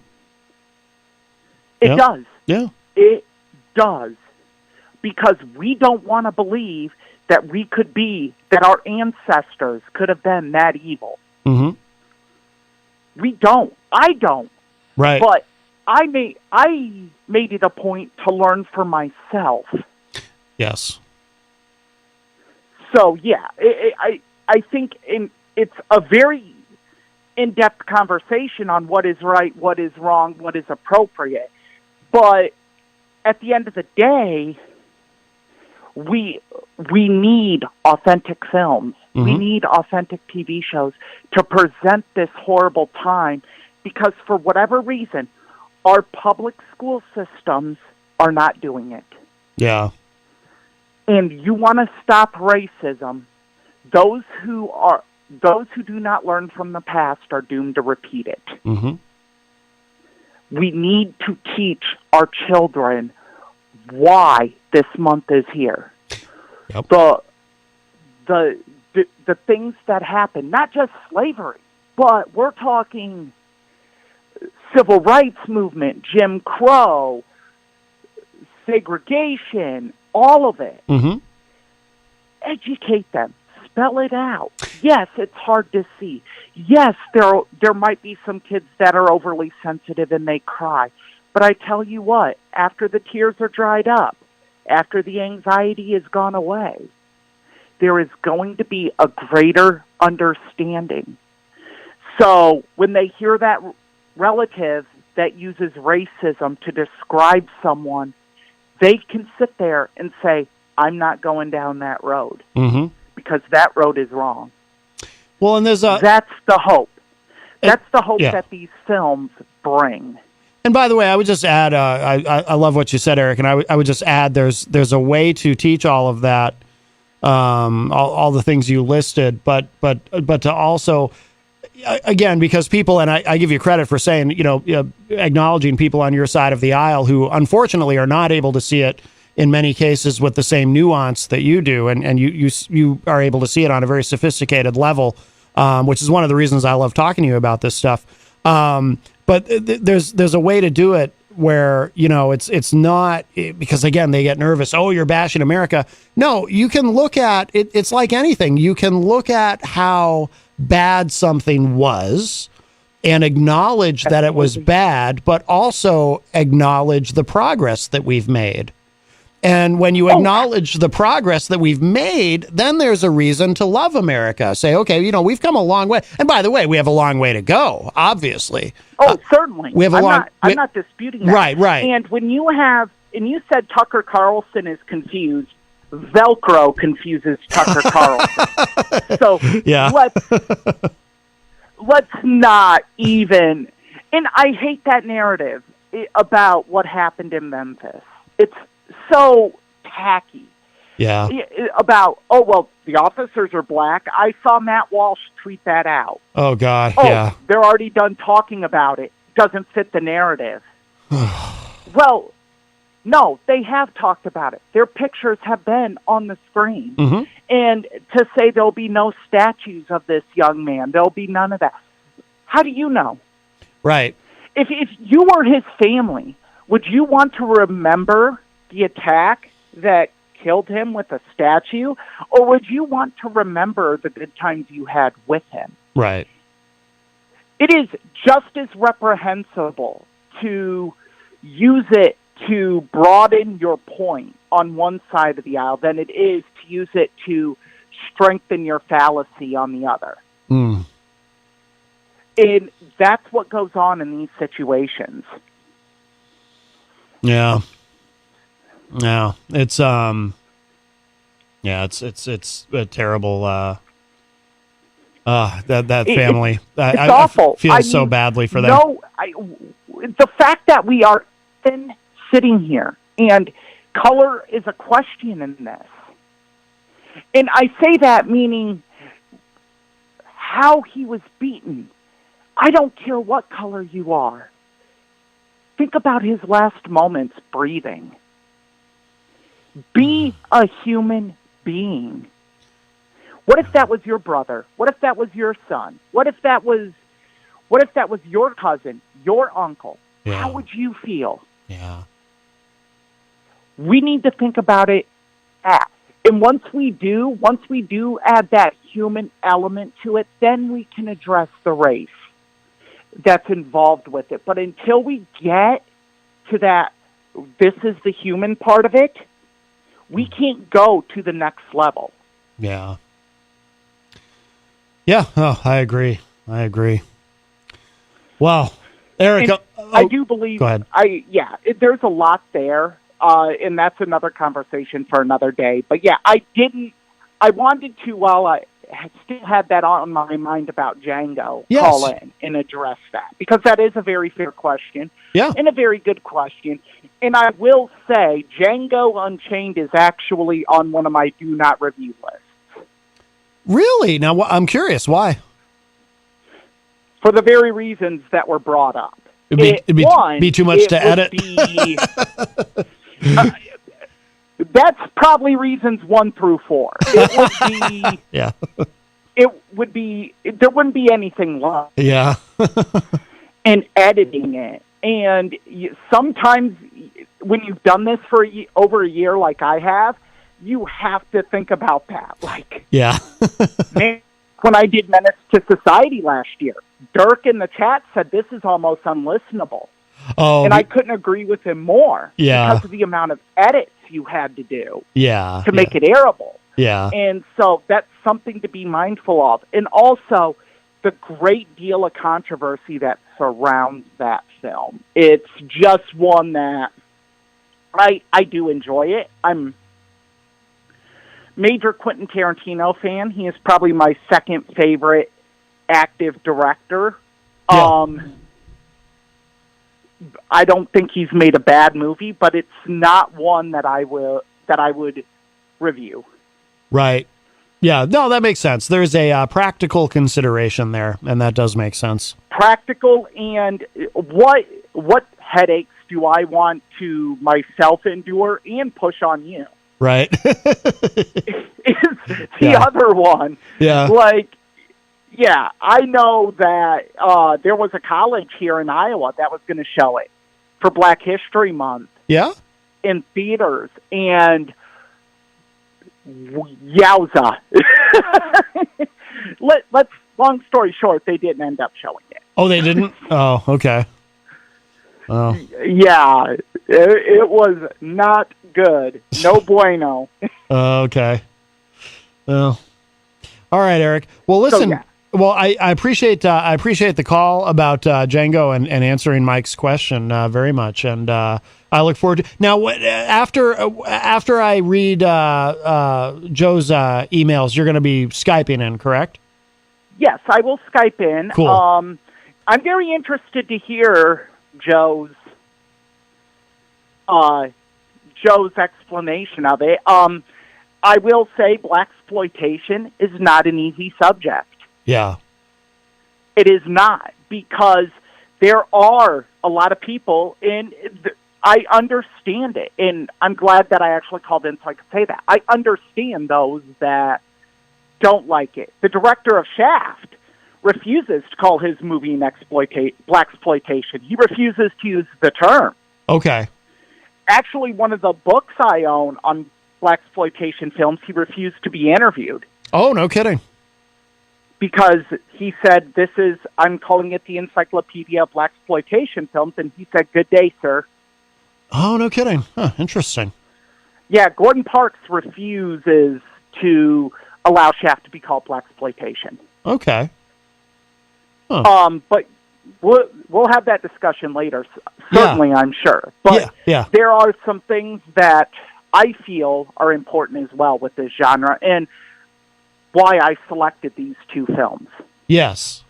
It does. Yeah. It does. Because we don't want to believe that our ancestors could have been that evil. Mm-hmm. We don't. I don't. Right. But I made it a point to learn for myself. Yes. So, yeah, I think it's a very in-depth conversation on what is right, what is wrong, what is appropriate. But at the end of the day, we need authentic films. Mm-hmm. We need authentic TV shows to present this horrible time because for whatever reason, our public school systems are not doing it. Yeah. And you want to stop racism. Those who do not learn from the past are doomed to repeat it. Mm-hmm. We need to teach our children why this month is here. Yep. The things that happen, not just slavery, but we're talking civil rights movement, Jim Crow, segregation, all of it. Mm-hmm. Educate them. Spell it out. Yes, it's hard to see. Yes, there might be some kids that are overly sensitive and they cry. But I tell you what, after the tears are dried up, after the anxiety has gone away, there is going to be a greater understanding. So when they hear that relative that uses racism to describe someone, they can sit there and say, I'm not going down that road. Mm-hmm. Because that road is wrong. Well, and that's the hope. That's the hope yeah. that these films bring. And by the way, I would just add, I love what you said, Eric, and I would just add there's a way to teach all of that, all the things you listed, but to also, again, because people, and I give you credit for saying, acknowledging people on your side of the aisle who unfortunately are not able to see it in many cases with the same nuance that you do, and you are able to see it on a very sophisticated level, which is one of the reasons I love talking to you about this stuff. But there's a way to do it where, it's not, because again, they get nervous. Oh, you're bashing America. No, you can look at it. It's like anything. You can look at how bad something was and acknowledge that it was bad, but also acknowledge the progress that we've made. And when you acknowledge the progress that we've made, then there's a reason to love America. Say, okay, we've come a long way. And by the way, we have a long way to go, obviously. Oh, certainly. We have I'm not disputing that. Right. And when you you said Tucker Carlson is confused, Velcro confuses Tucker Carlson. So yeah. let's not even, and I hate that narrative about what happened in Memphis. It's so tacky. Yeah. About, the officers are black. I saw Matt Walsh tweet that out. Oh, God, yeah. They're already done talking about it. Doesn't fit the narrative. Well, no, they have talked about it. Their pictures have been on the screen. Mm-hmm. And to say there'll be no statues of this young man, there'll be none of that. How do you know? Right. If you were his family, would you want to remember the attack that killed him with a statue, or would you want to remember the good times you had with him? Right. It is just as reprehensible to use it to broaden your point on one side of the aisle than it is to use it to strengthen your fallacy on the other. Mm. And that's what goes on in these situations. Yeah. No, it's it's a terrible that family. It's I awful. feel so badly for them. No, the fact that we are sitting here and color is a question in this, and I say that meaning how he was beaten. I don't care what color you are. Think about his last moments breathing. Be a human being. What if that was your brother? What if that was your son? What if that was your cousin, your uncle? Yeah. How would you feel? Yeah. We need to think about it. And once we do add that human element to it, then we can address the race that's involved with it. But until we get to that, this is the human part of it, we can't go to the next level. Yeah. Yeah. Oh, I agree. Wow. Eric, I do believe. Go ahead. There's a lot there, and that's another conversation for another day. But yeah, I wanted to, while I still had that on my mind about Django, Yes. call in and address that, because that is a very fair question. Yeah. And a very good question. And I will say, Django Unchained is actually on one of my do not review lists. Really? Now, I'm curious. Why? For the very reasons that were brought up. It'd be too much to edit. That's probably reasons 1 through 4. It would be. Yeah. It would be. There wouldn't be anything left. Yeah. in editing it, and sometimes when you've done this for over a year, like I have, you have to think about that. Like, yeah. man, when I did Menace to Society last year, Dirk in the chat said this is almost unlistenable. Oh, and I couldn't agree with him more. Yeah. Because of the amount of edits you had to do. Yeah. To make it airable. Yeah. And so that's something to be mindful of. And also the great deal of controversy that surrounds that film. It's just one that I do enjoy it. I'm major Quentin Tarantino fan. He is probably my second favorite active director I don't think he's made a bad movie, but it's not one that I would review. Right. Yeah, no, that makes sense. There's a practical consideration there, and that does make sense. Practical, and what headaches do I want to myself endure and push on you? Right. Is the other one. Yeah. Like, yeah, I know that there was a college here in Iowa that was going to show it for Black History Month. Yeah? In theaters, and yowza. Let's, long story short, they didn't end up showing it. Oh, they didn't? Oh, okay. Oh. Yeah, it was not good. No bueno. Okay. Well, all right, Eric. Well, listen. So, yeah. Well, I appreciate the call about Django and answering Mike's question very much, and I look forward to now. After I read Joe's emails, you're going to be Skyping in, correct? Yes, I will Skype in. Cool. I'm very interested to hear Joe's explanation of it. I will say blaxploitation is not an easy subject. Yeah. It is not, because there are a lot of people, and I understand it, and I'm glad that I actually called in so I could say that. I understand those that don't like it. The director of Shaft refuses to call his movie an blaxploitation. He refuses to use the term. Okay. Actually, one of the books I own on blaxploitation films, he refused to be interviewed. Oh, no kidding. Because he said, I'm calling it the Encyclopedia of Blaxploitation Films, and he said, good day, sir. Oh, no kidding. Huh, interesting. Yeah, Gordon Parks refuses to allow Shaft to be called blaxploitation. Okay. Huh. But we'll have that discussion later, certainly, I'm sure. But there are some things that I feel are important as well with this genre, and why I selected these two films. Yes.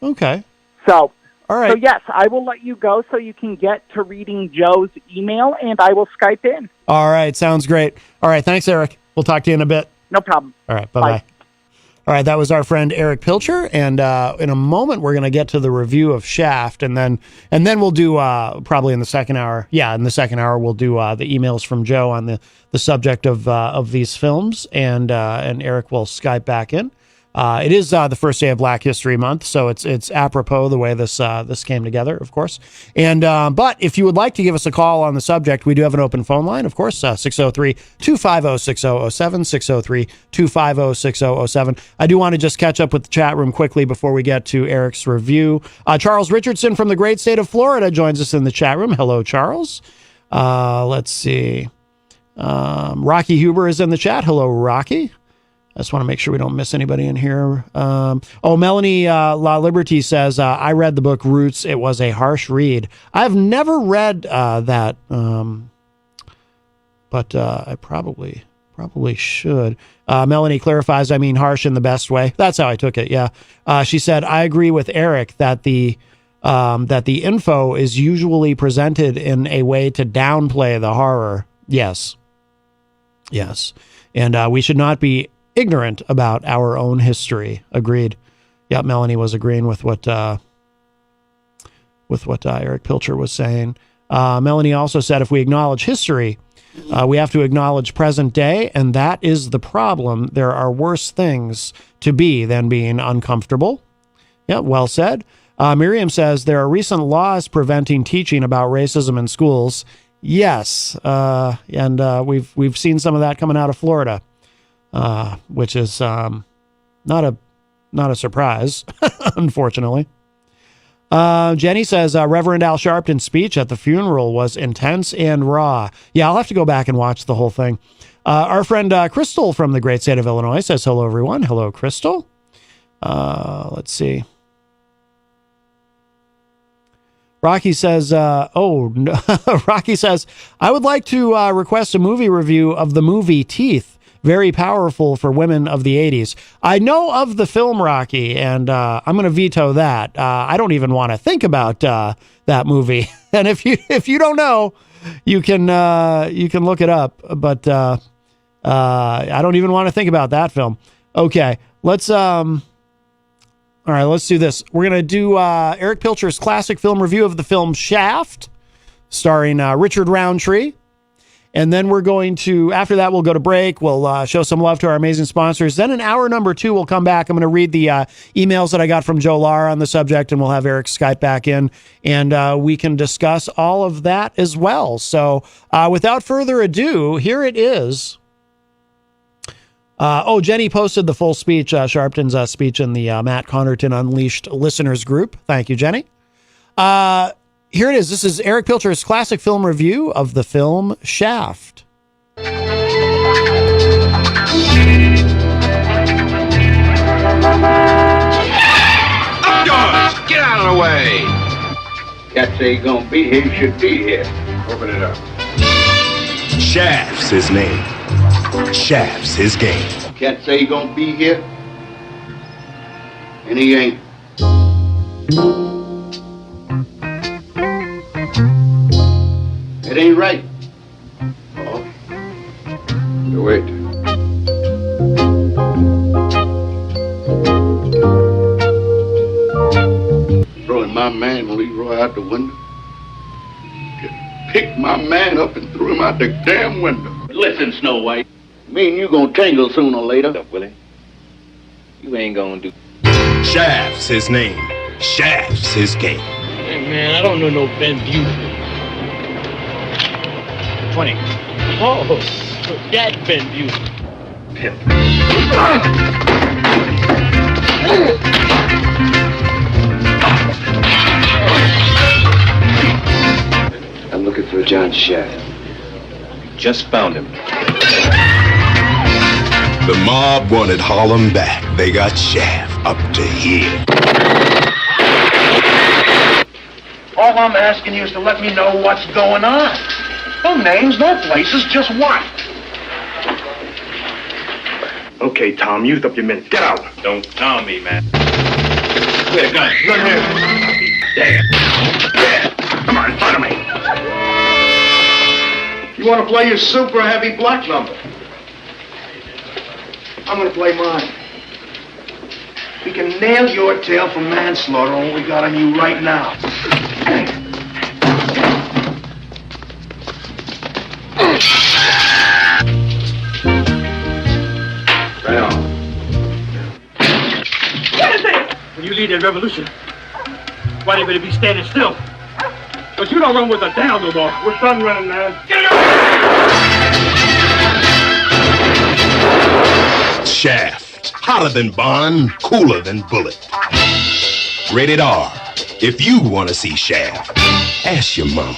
Okay. So, all right. So yes, I will let you go so you can get to reading Joe's email, and I will Skype in. All right, sounds great. All right, thanks, Eric. We'll talk to you in a bit. No problem. All right, bye-bye. All right, that was our friend Eric Pilcher, and in a moment we're going to get to the review of Shaft, and then we'll do probably in the second hour. Yeah, in the second hour we'll do the emails from Joe on the subject of these films, and Eric will Skype back in. It is the first day of Black History Month, so it's apropos the way this came together, of course. And but if you would like to give us a call on the subject, we do have an open phone line, of course, 603-250-6007, 603-250-6007. I do want to just catch up with the chat room quickly before we get to Eric's review. Charles Richardson from the great state of Florida joins us in the chat room. Hello, Charles. Let's see. Rocky Huber is in the chat. Hello, Rocky. I just want to make sure we don't miss anybody in here. Melanie La Liberty says, I read the book Roots. It was a harsh read. I've never read that, but I probably should. Melanie clarifies, I mean harsh in the best way. That's how I took it, yeah. She said, I agree with Eric that the info is usually presented in a way to downplay the horror. Yes. And we should not be ignorant about our own history. Agreed. Yeah, Melanie was agreeing with what Eric Pilcher was saying. Melanie also said, if we acknowledge history, we have to acknowledge present day, and that is the problem. There are worse things to be than being uncomfortable. Yeah, well said. Miriam says, there are recent laws preventing teaching about racism in schools. Yes, and we've seen some of that coming out of Florida. Which is not a surprise, unfortunately. Jenny says Reverend Al Sharpton's speech at the funeral was intense and raw. Yeah, I'll have to go back and watch the whole thing. Our friend Crystal from the great state of Illinois says hello, everyone. Hello, Crystal. Let's see. Rocky says, Rocky says, I would like to request a movie review of the movie Teeth. very powerful for women of the 80s. I know of the film Rocky, and I'm going to veto that. I don't even want to think about that movie. And if you don't know, you can look it up. But I don't even want to think about that film. Okay, let's all right, let's do this. We're going to do Eric Pilcher's classic film review of the film Shaft, starring Richard Roundtree. And then we're going to, after that, we'll go to break. We'll show some love to our amazing sponsors. Then in hour number 2, we'll come back. I'm going to read the emails that I got from Joe Lara on the subject, and we'll have Eric Skype back in, and we can discuss all of that as well. So without further ado, here it is. Jenny posted the full speech, Sharpton's speech in the Matt Connerton Unleashed listeners group. Thank you, Jenny. Here it is. This is Eric Pilcher's classic film review of the film Shaft. Outdoors! Get out of the way! Can't say he's gonna be here, he should be here. Open it up. Shaft's his name. Shaft's his game. Can't say he's gonna be here, and he ain't. It ain't right. Oh. Wait. Throwing my man Leroy out the window. Just picked my man up and threw him out the damn window. Listen, Snow White. Me and you gonna tangle sooner or later. Up, Willie. You ain't gonna do. Shaft's his name. Shaft's his game. Hey, man, I don't know no Ben Buford. 20. Oh, that Ben Buford. Pimp. I'm looking for John Shaft. Just found him. The mob wanted Harlem back. They got Shaft up to here. All I'm asking you is to let me know what's going on. No names, no places, just what? Okay, Tom, used up your minute. Get out. Don't tell me, man. Where the gun? Gun here. There. There. Come on, in front of me. You want to play your super heavy black number? I'm going to play mine. We can nail your tail for manslaughter on what we got on you right now. What is it? When you lead a revolution, why do you be standing still? Because you don't run with a down no more. We're done running, man. Get it Shaft. Hotter than Bond, cooler than Bullet. Rated R. If you want to see Shaft, ask your mama.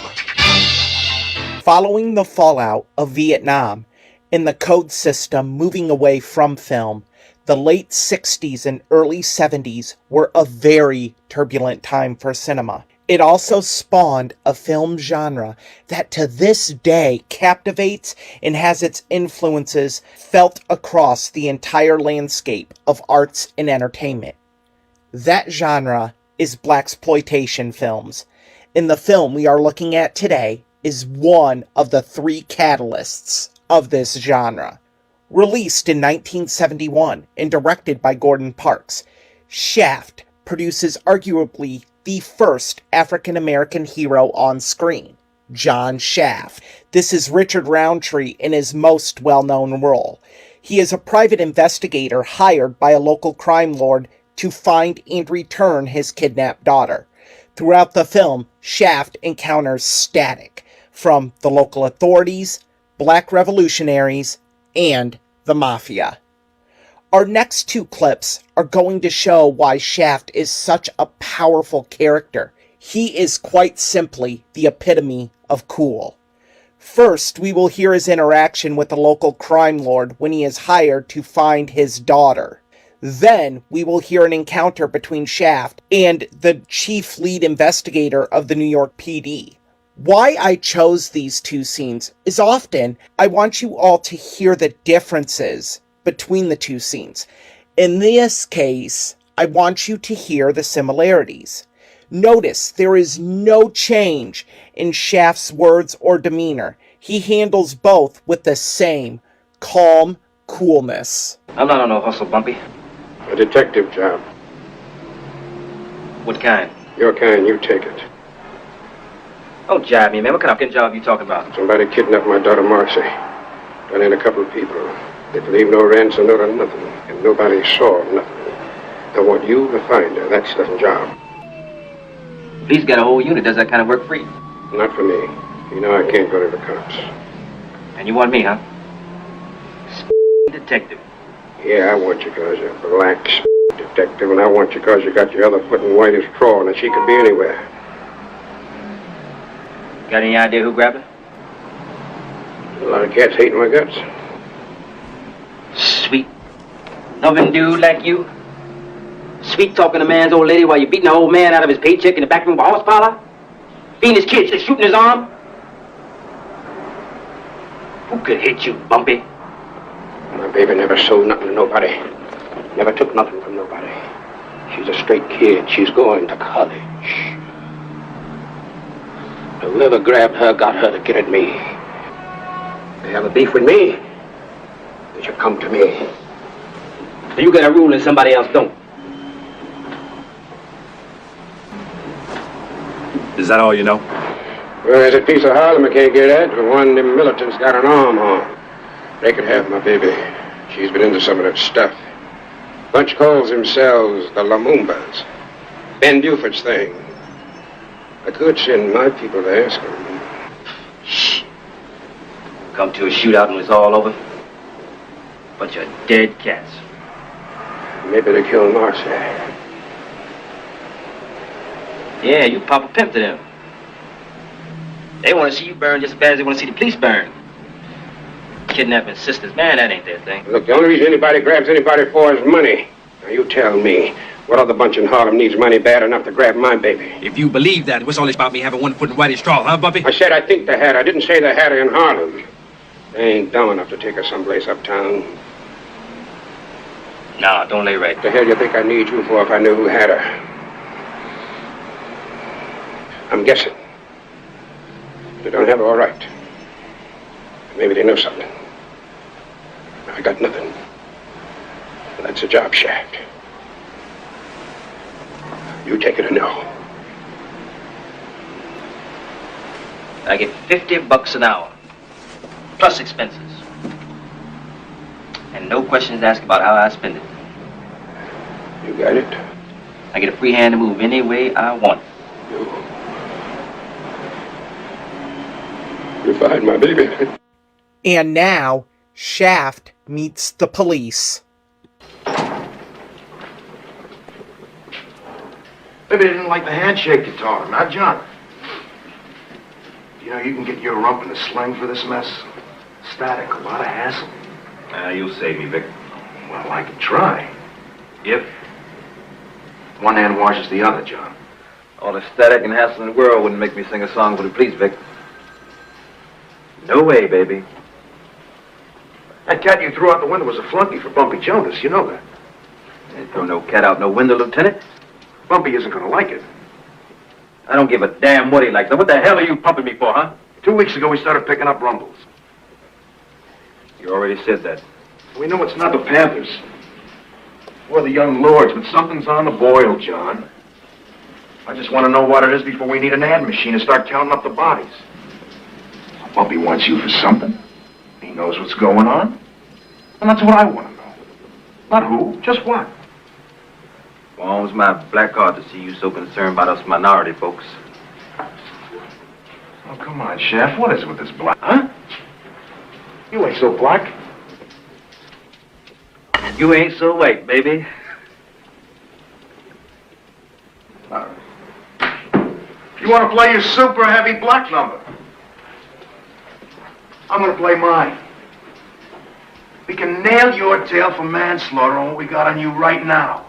Following the fallout of Vietnam and the code system moving away from film, the late 60s and early 70s were a very turbulent time for cinema. It also spawned a film genre that to this day captivates and has its influences felt across the entire landscape of arts and entertainment. That genre is blaxploitation films, and the film we are looking at today is one of the 3 catalysts of this genre. Released in 1971 and directed by Gordon Parks, Shaft produces arguably the first African-American hero on screen, John Shaft. This is Richard Roundtree in his most well-known role. He is a private investigator hired by a local crime lord to find and return his kidnapped daughter. Throughout the film, Shaft encounters static from the local authorities, black revolutionaries, and the mafia. Our next 2 clips are going to show why Shaft is such a powerful character. He is quite simply the epitome of cool. First, we will hear his interaction with the local crime lord when he is hired to find his daughter. Then, we will hear an encounter between Shaft and the chief lead investigator of the New York PD, Why I chose these two scenes is often I want you all to hear the differences between the two scenes. In this case, I want you to hear the similarities. Notice there is no change in Shaft's words or demeanor. He handles both with the same calm coolness. I'm not on no hustle, Bumpy. A detective job. What kind? Your kind, you take it. Don't jive me, man. What kind of job you talking about? Somebody kidnapped my daughter Marcy. Done in a couple of people. They leave no ransom, no nothing. And nobody saw nothing. I want you to find her. That's the job. Police got a whole unit. Does that kind of work free? Not for me. You know I can't go to the cops. And you want me, huh? Detective. Yeah, I want you because you're a black detective, and I want you because you got your other foot in white as straw, and she could be anywhere. Got any idea who grabbed her? A lot of cats hating my guts. Sweet, loving dude like you? Sweet talking a man's old lady while you're beating an old man out of his paycheck in the back room of a horse parlor? Beating his kid, shooting his arm? Who could hit you, Bumpy? My baby never sold nothing to nobody. Never took nothing from nobody. She's a straight kid. She's going to college. Whoever grabbed her got her to get at me. They have a beef with me. They should come to me. You got a rule and somebody else don't. Is that all you know? Well, there's a piece of Harlem I can't get at, but one of them militants got an arm on. They could have my baby. She's been into some of that stuff. Bunch calls themselves the Lamumbas. Ben Buford's thing. I could send my people to ask them. Come to a shootout and it's all over? Bunch of dead cats. Maybe they killed Marcy. Yeah, you pop a pimp to them. They want to see you burn just as bad as they want to see the police burn. Kidnapping sisters, man, that ain't their thing. Look, the only reason anybody grabs anybody for is money. Now, you tell me, what other bunch in Harlem needs money bad enough to grab my baby? If you believe that, what's all this about me having one foot in white straw, huh, Bumpy? I said I think they had her. I didn't say they had her in Harlem. They ain't dumb enough to take her someplace uptown. Nah, don't lay right. What the hell you think I need you for if I knew who had her? I'm guessing. They don't have her all right. Maybe they know something. I got nothing. That's a job, Shaft. You take it or no. I get $50 an hour, plus expenses. And no questions asked about how I spend it. You got it? I get a free hand to move any way I want. You find my baby. And now, Shaft meets the police. Maybe they didn't like the handshake you taught him, not John. You know, you can get your rump in a sling for this mess. Static, a lot of hassle. You'll save me, Vic. Well, I can try. If one hand washes the other, John. All the static and hassle in the world wouldn't make me sing a song for the police, Vic. No way, baby. That cat you threw out the window was a flunky for Bumpy Jonas, you know that. Ain't throw no cat out no window, Lieutenant. Bumpy isn't gonna like it. I don't give a damn what he likes. Now, what the hell are you pumping me for, huh? 2 weeks ago, we started picking up rumbles. You already said that. We know it's not the Panthers or the young lords, but something's on the boil, John. I just want to know what it is before we need an ad machine to start counting up the bodies. Bumpy wants you for something. He knows what's going on. And that's what I want to know. Not who, just what. Well, it's my black heart to see you so concerned about us minority folks. Oh, come on, Shaft. What is it with this black, huh? You ain't so black. You ain't so white, baby. All right. You want to play your super heavy black number? I'm going to play mine. We can nail your tail for manslaughter on what we got on you right now.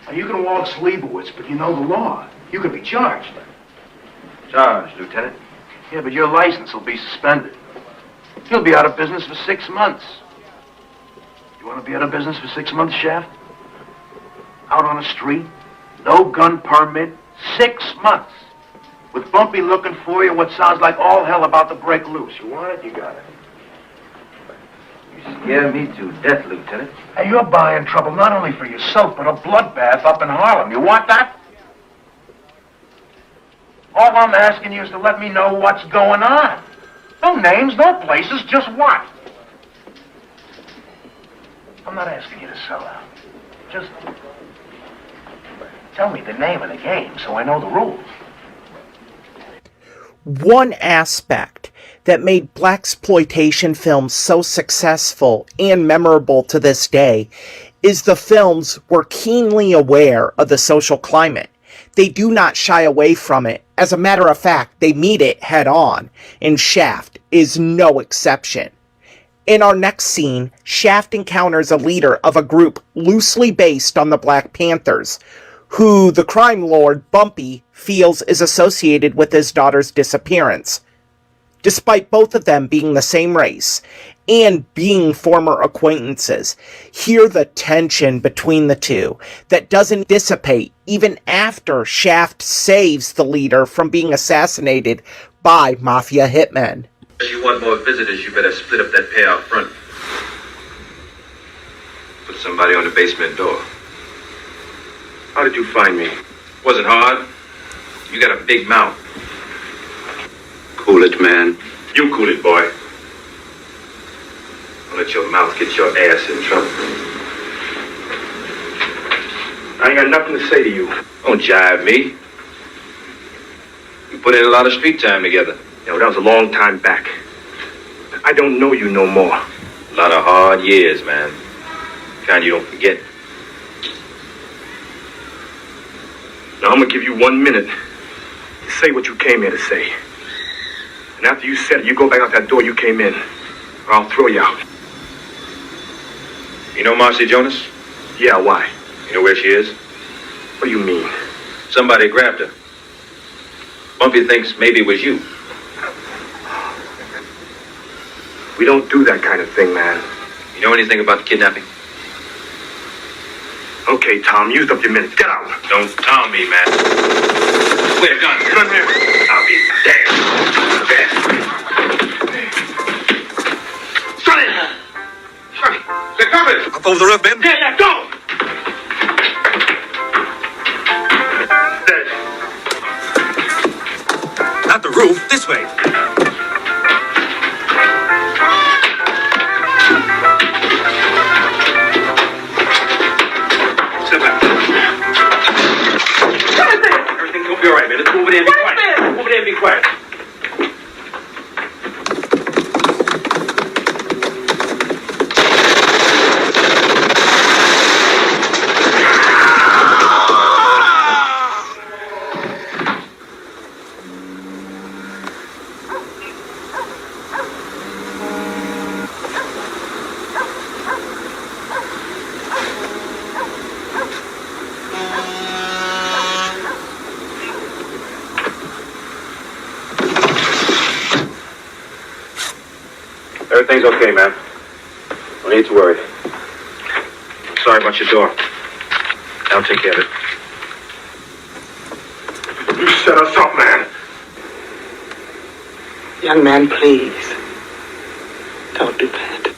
Now, you can waltz Leibowitz, but you know the law. You could be charged. Charged, Lieutenant. Yeah, but your license will be suspended. You'll be out of business for 6 months. You want to be out of business for 6 months, Shaft? Out on the street, no gun permit, 6 months. With Bumpy looking for you, what sounds like all hell about to break loose. You want it, you got it. You scare me to death, Lieutenant. Hey, you're buying trouble not only for yourself, but a bloodbath up in Harlem. You want that? All I'm asking you is to let me know what's going on. No names, no places, just what? I'm not asking you to sell out. Just tell me the name of the game so I know the rules. One aspect that made blaxploitation films so successful and memorable to this day is the films were keenly aware of the social climate. They do not shy away from it. As a matter of fact, they meet it head on, and Shaft is no exception. In our next scene, Shaft encounters a leader of a group loosely based on the Black Panthers, who the crime lord Bumpy feels is associated with his daughter's disappearance. Despite both of them being the same race and being former acquaintances, hear the tension between the two that doesn't dissipate even after Shaft saves the leader from being assassinated by mafia hitmen. If you want more visitors, you better split up that pair out front. Put somebody on the basement door. How did you find me? Wasn't hard. You got a big mouth. Cool it, man. You cool it, boy. Don't let your mouth get your ass in trouble. I ain't got nothing to say to you. Don't jive me. We put in a lot of street time together. Yeah, well, that was a long time back. I don't know you no more. A lot of hard years, man. Kind you don't forget. Now, I'm gonna give you 1 minute to say what you came here to say. And after you said it, you go back out that door you came in, or I'll throw you out. You know Marcy Jonas? Yeah, why? You know where she is? What do you mean? Somebody grabbed her. Bumpy thinks maybe it was you. We don't do that kind of thing, man. You know anything about the kidnapping? Okay, Tom, used up your minutes. Get out. Don't Tom me, man. Wait a gun. Come here. I'll be damned. Sonny! Sonny, they're coming. Up over the roof, Ben? Yeah, go! There. Not the roof, this way. Everything's gonna be all right, man. Let's go over there and be quiet. Over there and be quiet. Everything's okay, man. No need to worry. I'm sorry about your door. I'll take care of it. You set us up, man. Young man, please. Don't do that.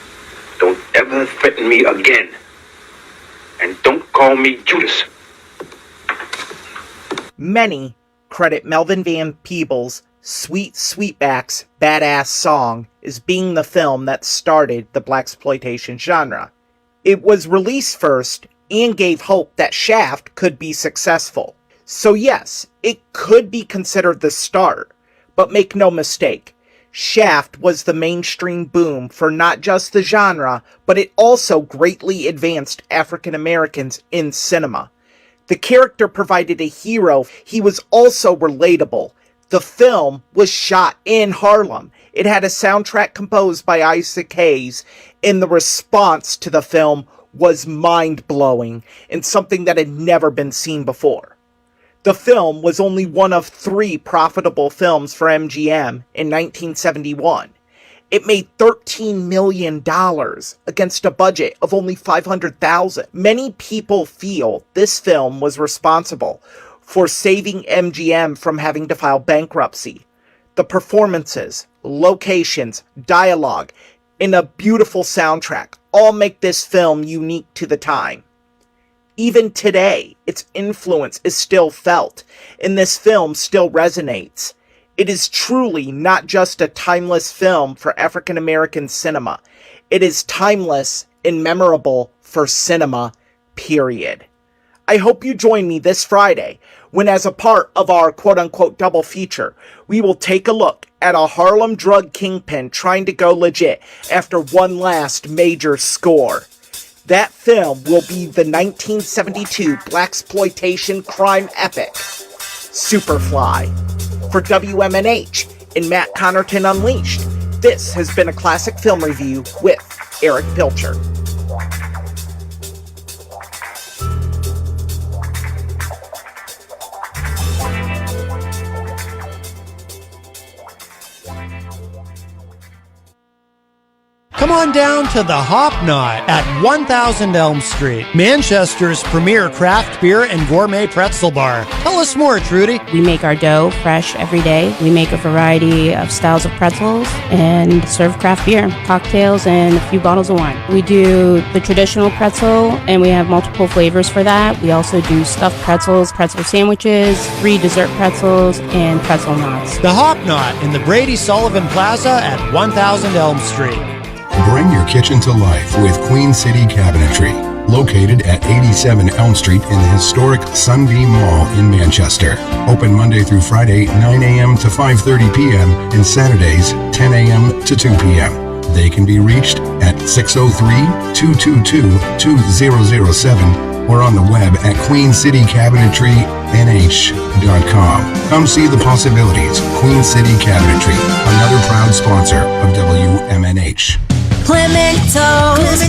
Don't ever threaten me again. And don't call me Judas. Many credit Melvin Van Peebles' Sweet Sweetback's Badass Song as being the film that started the blaxploitation genre. It was released first and gave hope that Shaft could be successful. So yes, it could be considered the start, but make no mistake, Shaft was the mainstream boom for not just the genre, but it also greatly advanced African Americans in cinema. The character provided a hero. He was also relatable. The film was shot in Harlem. It had a soundtrack composed by Isaac Hayes, and the response to the film was mind-blowing and something that had never been seen before. The film was only one of 3 profitable films for MGM in 1971. It made $13 million against a budget of only $500,000. Many people feel this film was responsible for saving MGM from having to file bankruptcy. The performances, locations, dialogue, and a beautiful soundtrack all make this film unique to the time. Even today, its influence is still felt, and this film still resonates. It is truly not just a timeless film for African American cinema. It is timeless and memorable for cinema, period. I hope you join me this Friday when, as a part of our quote-unquote double feature, we will take a look at a Harlem drug kingpin trying to go legit after one last major score. That film will be the 1972 blaxploitation crime epic, Superfly. For WMNH and Matt Connerton Unleashed, this has been a Classic Film Review with Eric Pilcher. Come on down to the Hop Knot at 1000 Elm Street, Manchester's premier craft beer and gourmet pretzel bar. Tell us more, Trudy. We make our dough fresh every day. We make a variety of styles of pretzels and serve craft beer, cocktails, and a few bottles of wine. We do the traditional pretzel, and we have multiple flavors for that. We also do stuffed pretzels, pretzel sandwiches, free dessert pretzels, and pretzel knots. The Hop Knot in the Brady Sullivan Plaza at 1000 Elm Street. Bring your kitchen to life with Queen City Cabinetry, located at 87 Elm Street in the historic Sunbeam Mall in Manchester. Open Monday through Friday, 9 a.m. to 5:30 p.m. and Saturdays, 10 a.m. to 2 p.m. They can be reached at 603-222-2007 or on the web at queencitycabinetrynh.com. Come see the possibilities. Queen City Cabinetry, another proud sponsor of WMNH. Clemento's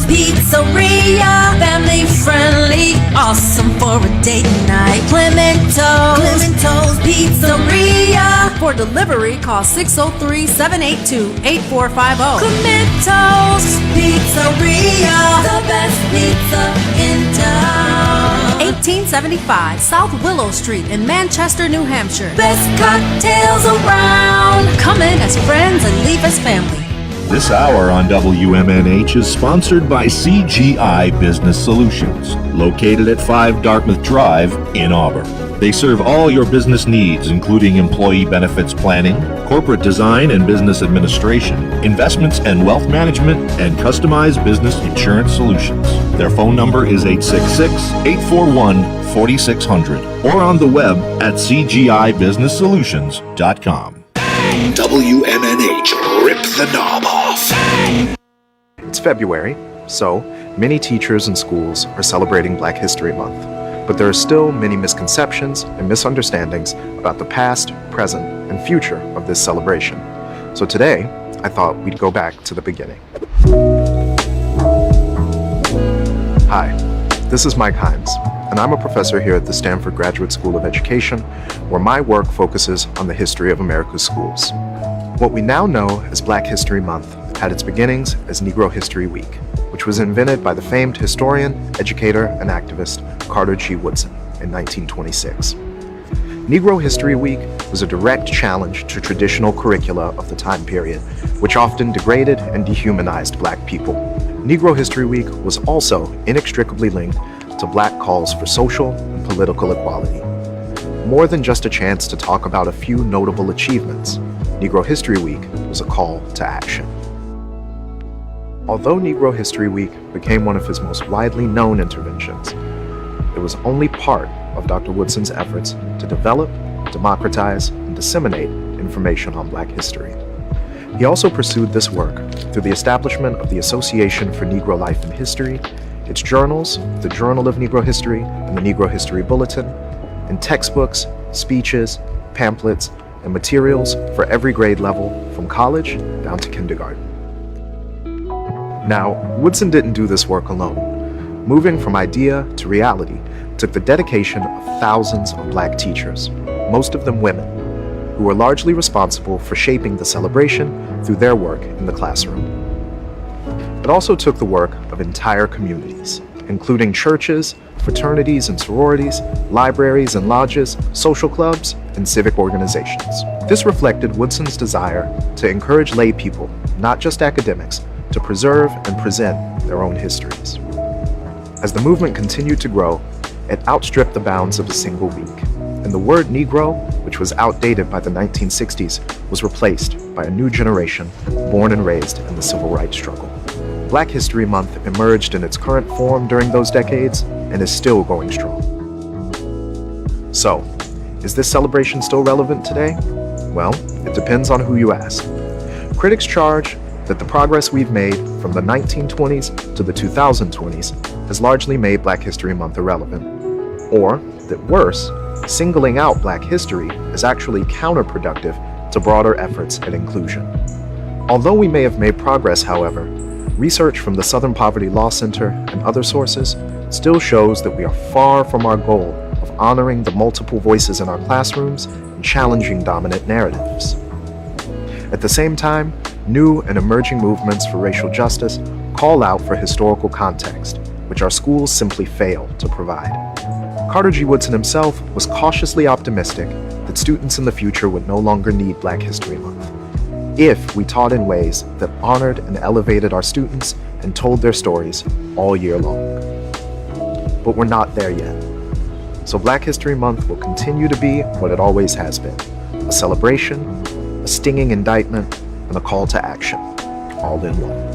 Pizzeria, family friendly, awesome for a date night. Clemento's Pizzeria. For delivery, call 603-782-8450. Clemento's Pizzeria, the best pizza in town. 1875 South Willow Street in Manchester, New Hampshire. Best cocktails around. Come in as friends and leave as family. This hour on WMNH is sponsored by CGI Business Solutions, located at 5 Dartmouth Drive in Auburn. They serve all your business needs, including employee benefits planning, corporate design and business administration, investments and wealth management, and customized business insurance solutions. Their phone number is 866-841-4600 or on the web at cgibusinesssolutions.com. WMNH, rip the knob off. It's February, so many teachers and schools are celebrating Black History Month. But there are still many misconceptions and misunderstandings about the past, present, and future of this celebration. So today, I thought we'd go back to the beginning. Hi, this is Mike Hines, and I'm a professor here at the Stanford Graduate School of Education, where my work focuses on the history of America's schools. What we now know as Black History Month had its beginnings as Negro History Week, which was invented by the famed historian, educator, and activist Carter G. Woodson in 1926. Negro History Week was a direct challenge to traditional curricula of the time period, which often degraded and dehumanized Black people. Negro History Week was also inextricably linked to Black calls for social and political equality. More than just a chance to talk about a few notable achievements, Negro History Week was a call to action. Although Negro History Week became one of his most widely known interventions, it was only part of Dr. Woodson's efforts to develop, democratize, and disseminate information on Black history. He also pursued this work through the establishment of the Association for Negro Life and History, its journals, the Journal of Negro History and the Negro History Bulletin, and textbooks, speeches, pamphlets, and materials for every grade level from college down to kindergarten. Now, Woodson didn't do this work alone. moving from idea to reality took the dedication of thousands of black teachers, most of them women, who were largely responsible for shaping the celebration through their work in the classroom. It also took the work of entire communities, including churches, fraternities and sororities, libraries and lodges, social clubs, and civic organizations. This reflected Woodson's desire to encourage lay people, not just academics, to preserve and present their own histories. As the movement continued to grow, it outstripped the bounds of a single week, and the word Negro, which was outdated by the 1960s, was replaced by a new generation born and raised in the civil rights struggle. Black History Month emerged in its current form during those decades and is still going strong. So, is this celebration still relevant today? Well, it depends on who you ask. Critics charge that the progress we've made from the 1920s to the 2020s has largely made Black History Month irrelevant. Or that worse, singling out Black history is actually counterproductive to broader efforts at inclusion. Although we may have made progress, however, research from the Southern Poverty Law Center and other sources still shows that we are far from our goal of honoring the multiple voices in our classrooms and challenging dominant narratives. At the same time, new and emerging movements for racial justice call out for historical context, which our schools simply fail to provide. Carter G. Woodson himself was cautiously optimistic that students in the future would no longer need Black History Month if we taught in ways that honored and elevated our students and told their stories all year long. But we're not there yet. So Black History Month will continue to be what it always has been: a celebration, a stinging indictment, and a call to action, all in one.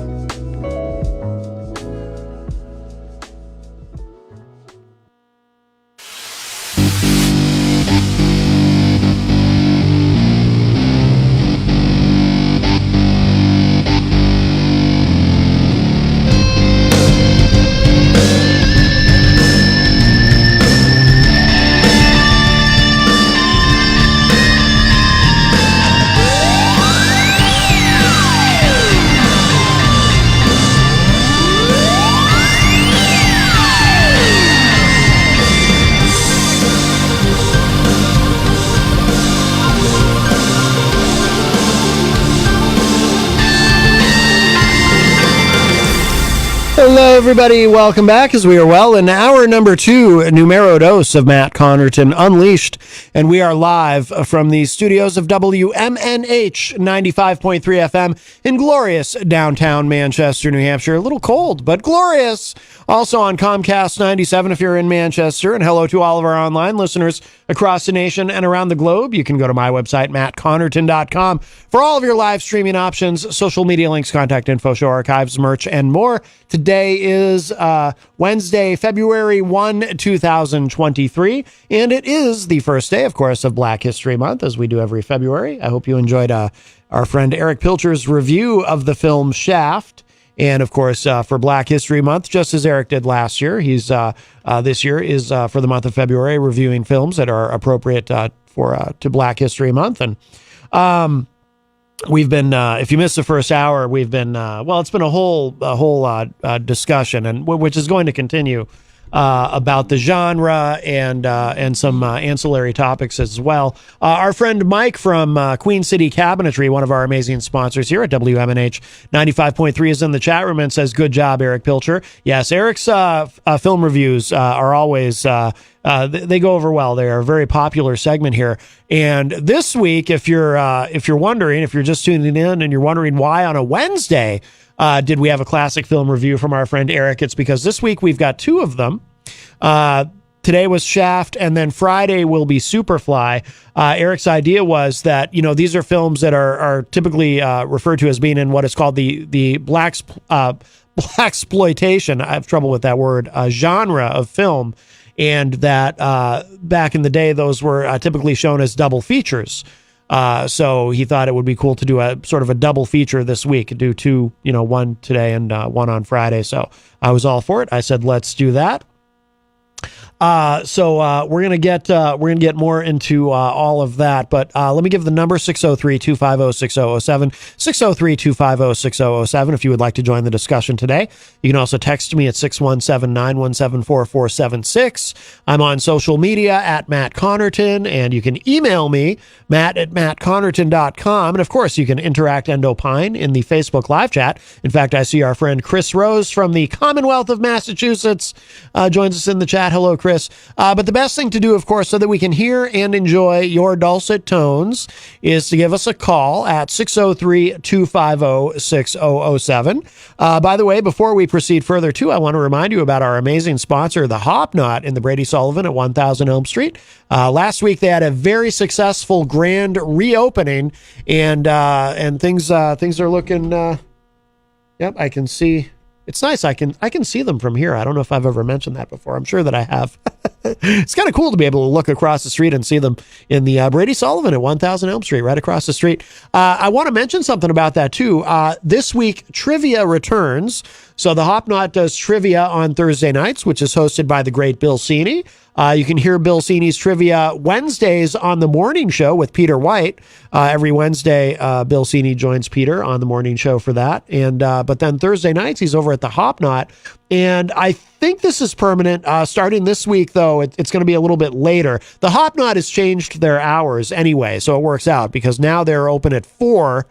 Hello, everybody. Welcome back as we are well in hour number 2, numero dos of Matt Connerton Unleashed. And we are live from the studios of WMNH 95.3 FM in glorious downtown Manchester, New Hampshire. A little cold, but glorious. Also on Comcast 97 if you're in Manchester. And hello to all of our online listeners across the nation and around the globe. You can go to my website, mattconnerton.com, for all of your live streaming options, social media links, contact info, show archives, merch, and more. Today is Wednesday, February 1, 2023, and it is the first day, of course, of Black History Month, as we do every February. I hope you enjoyed our friend Eric Pilcher's review of the film Shaft. And of course, for Black History Month, just as Eric did last year, he's this year is for the month of February reviewing films that are appropriate to Black History Month. And we've been, if you missed the first hour, we've been it's been a whole discussion, and which is going to continue about the genre and some ancillary topics as well. Our friend Mike from Queen City Cabinetry, one of our amazing sponsors here at WMNH 95.3, is in the chat room and says, "Good job, Eric Pilcher." Yes, Eric's film reviews are always they go over well. They are a very popular segment here. And this week, if you're wondering, if you're just tuning in and you're wondering why on a Wednesday did we have a classic film review from our friend Eric, it's because this week we've got 2 of them. Today was Shaft, and then Friday will be Superfly. Eric's idea was that, these are films that are typically referred to as being in what is called the blaxploitation. I have trouble with that word, genre of film. And that back in the day, those were typically shown as double features. So he thought it would be cool to do a sort of a double feature this week, do 2, one today and one on Friday. So I was all for it. I said, let's do that. So we're gonna get more into all of that, but let me give the number 603-250-6007, 603-250-6007 if you would like to join the discussion today. You can also text me at 617-917-4476. I'm on social media at Matt Connerton, and you can email me, matt@mattconnerton.com. And of course, you can interact and opine in the Facebook live chat. In fact, I see our friend Chris Rose from the Commonwealth of Massachusetts joins us in the chat. Hello, Chris. But the best thing to do, of course, so that we can hear and enjoy your dulcet tones is to give us a call at 603-250-6007. By the way, before we proceed further, too, I want to remind you about our amazing sponsor, the Hop Knot in the Brady Sullivan at 1000 Elm Street. Last week, they had a very successful grand reopening, and things are looking. Yep, I can see. It's nice. I can see them from here. I don't know if I've ever mentioned that before. I'm sure that I have. It's kind of cool to be able to look across the street and see them in the Brady Sullivan at 1000 Elm Street, right across the street. I want to mention something about that too. This week, trivia returns. So the Hop Knot does trivia on Thursday nights, which is hosted by the great Bill Cini. You can hear Bill Cini's trivia Wednesdays on the morning show with Peter White. Every Wednesday, Bill Cini joins Peter on the morning show for that. And but then Thursday nights, he's over at the Hop Knot. And I think this is permanent. Starting this week, though, it's going to be a little bit later. The Hop Knot has changed their hours anyway, so it works out because now they're open at 4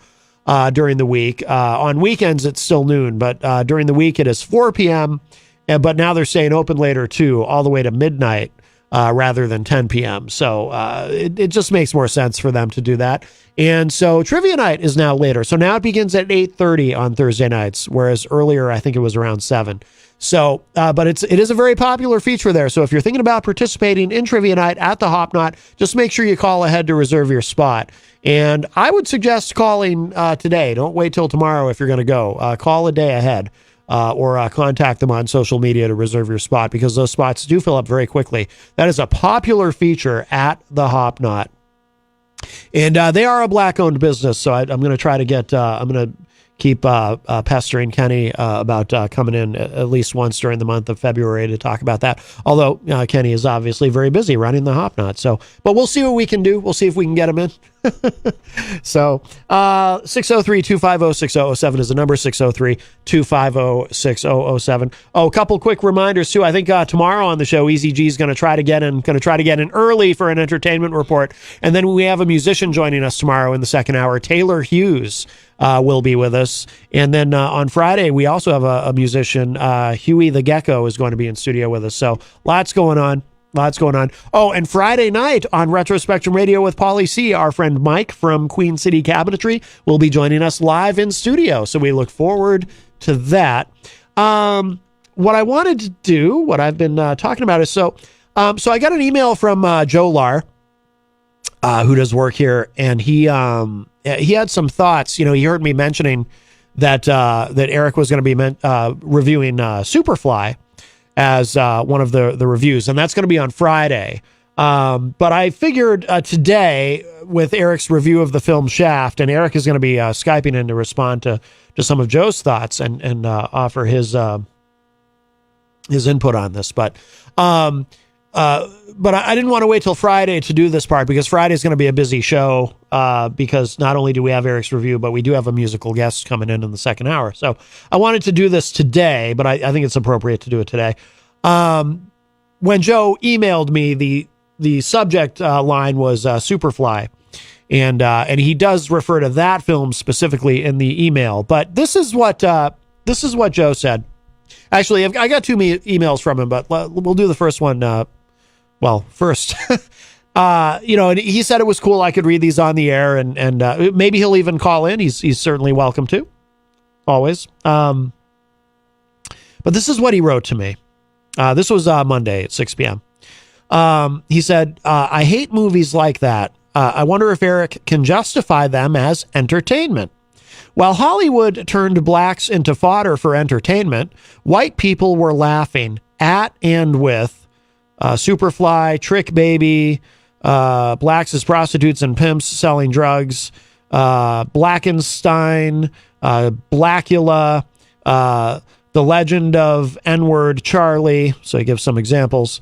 during the week. On weekends, it's still noon, but during the week, it is 4 p.m., but now they're staying open later, too, all the way to midnight. Rather than 10 p.m. So it just makes more sense for them to do that. And so trivia night is now later. So now it begins at 8:30 on Thursday nights, whereas earlier I think it was around 7. So, but it is a very popular feature there. So if you're thinking about participating in trivia night at the Hop Knot, just make sure you call ahead to reserve your spot. And I would suggest calling today. Don't wait till tomorrow if you're going to go. Call a day ahead. Or contact them on social media to reserve your spot because those spots do fill up very quickly. That is a popular feature at the Hop Knot. And they are a black-owned business, so I'm going to try to get, I'm going to keep pestering Kenny about coming in at least once during the month of February to talk about that. Although Kenny is obviously very busy running the Hop Knot. So, but we'll see what we can do. We'll see if we can get him in. So 603-250-6007 is the number, 603-250-6007. Oh, a couple quick reminders too. I think tomorrow on the show, Easy G is going to try to get in early for an entertainment report. And then we have a musician joining us tomorrow in the second hour. Taylor Hughes will be with us. And then on Friday, we also have a musician, Huey the Gecko is going to be in studio with us. So lots going on. Oh, and Friday night on Retro Spectrum Radio with Pauly C, our friend Mike from Queen City Cabinetry will be joining us live in studio. So we look forward to that. What I wanted to do, what I've been talking about is, so I got an email from Joe Lar, who does work here, and he had some thoughts. You know, he heard me mentioning that Eric was going to be reviewing Superfly as one of the reviews, and that's going to be on Friday. But I figured today, with Eric's review of the film Shaft, and Eric is going to be Skyping in to respond to some of Joe's thoughts and offer his input on this. But I didn't want to wait till Friday to do this part because Friday is going to be a busy show because not only do we have Eric's review, but we do have a musical guest coming in the second hour. So I wanted to do this today, but I think it's appropriate to do it today. When Joe emailed me, the subject line was Superfly, and he does refer to that film specifically in the email. But this is what Joe said. Actually, I got two emails from him, but we'll do the first one. First, and he said it was cool. I could read these on the air, and maybe he'll even call in. He's certainly welcome to, always. But this is what he wrote to me. This was Monday at 6 p.m. He said, I hate movies like that. I wonder if Eric can justify them as entertainment. While Hollywood turned blacks into fodder for entertainment, white people were laughing at and with Superfly, Trick Baby, blacks as prostitutes and pimps selling drugs, Blackenstein, Blackula, The Legend of N-Word Charlie. So he gives some examples.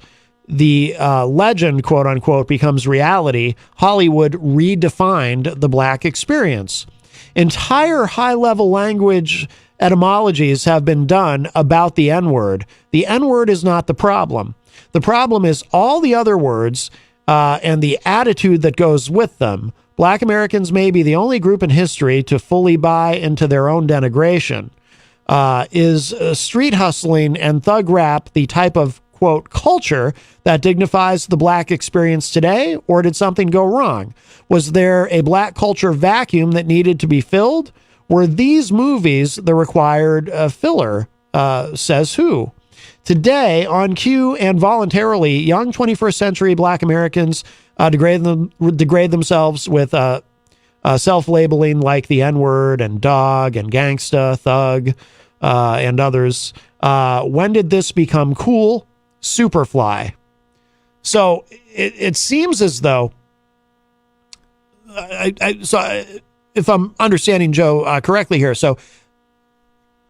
legend, quote unquote, becomes reality, Hollywood redefined the black experience. Entire high-level language etymologies have been done about the N-word. The N-word is not the problem. The problem is all the other words and the attitude that goes with them. Black Americans may be the only group in history to fully buy into their own denigration. Is street hustling and thug rap the type of, quote, culture that dignifies the black experience today, or did something go wrong? Was there a black culture vacuum that needed to be filled? Were these movies the required filler? Says who? Today, on cue and voluntarily, young 21st century black Americans degrade themselves with self-labeling like the N-word and dog and gangsta, thug, and others. When did this become cool? Superfly. So it seems as though, if I'm understanding Joe correctly here, so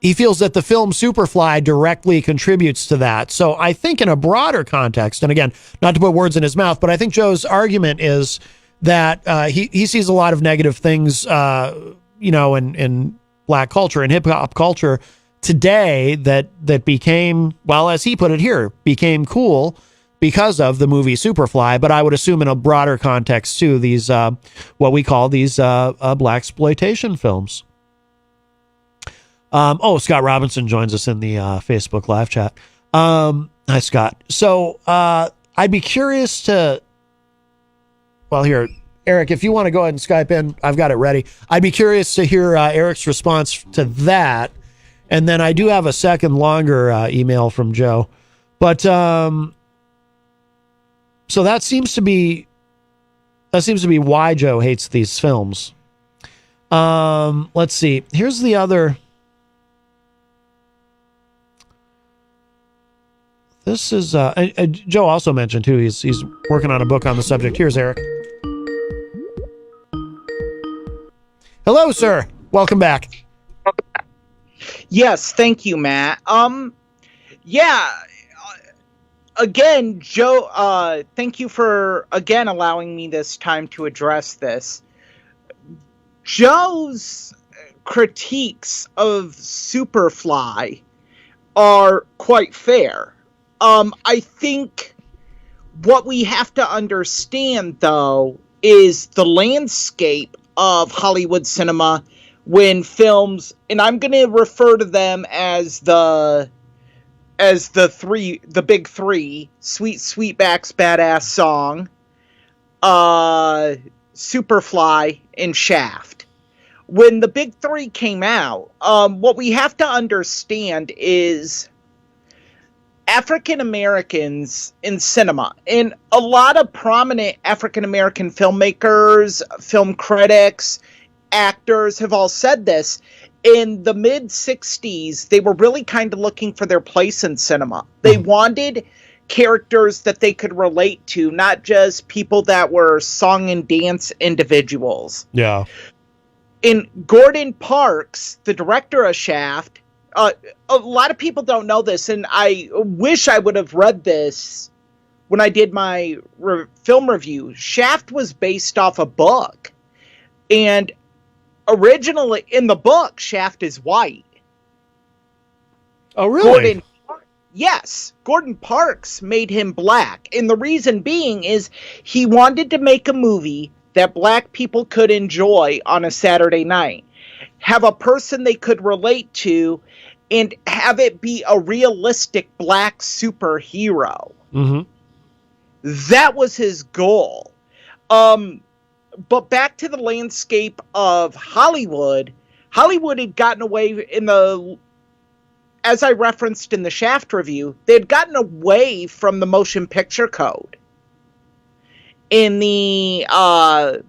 he feels that the film Superfly directly contributes to that. So I think in a broader context, and again, not to put words in his mouth, but I think Joe's argument is that he sees a lot of negative things, in black culture and hip hop culture today that became, well, as he put it here, became cool because of the movie Superfly. But I would assume in a broader context too, these what we call these blaxploitation films. Scott Robinson joins us in the Facebook live chat. Hi, Scott. So I'd be curious to, well, here, Eric, if you want to go ahead and Skype in, I've got it ready. I'd be curious to hear Eric's response to that. And then I do have a second longer email from Joe. But so that seems to be why Joe hates these films. Let's see. Here's the other. This is Joe also mentioned too. He's working on a book on the subject. Here's Eric. Hello, sir. Welcome back. Yes, thank you, Matt. Again, Joe, thank you for again allowing me this time to address this. Joe's critiques of Superfly are quite fair. I think what we have to understand, though, is the landscape of Hollywood cinema when films, and I'm going to refer to them as the big three: Sweet Sweetback's Badass Song, Superfly, and Shaft. When the big three came out, what we have to understand is African Americans in cinema, and a lot of prominent African American filmmakers, film critics, actors have all said this. In the mid-'60s, they were really kind of looking for their place in cinema. They wanted characters that they could relate to, not just people that were song and dance individuals. Yeah. In Gordon Parks, the director of Shaft, a lot of people don't know this, and I wish I would have read this when I did my film review. Shaft was based off a book, and originally in the book, Shaft is white. Oh, really? Gordon Parks made him black, and the reason being is he wanted to make a movie that black people could enjoy on a Saturday night, have a person they could relate to, and have it be a realistic black superhero. Mm-hmm. That was his goal. But back to the landscape of Hollywood. Hollywood had gotten away as I referenced in the Shaft review, they had gotten away from the motion picture code in the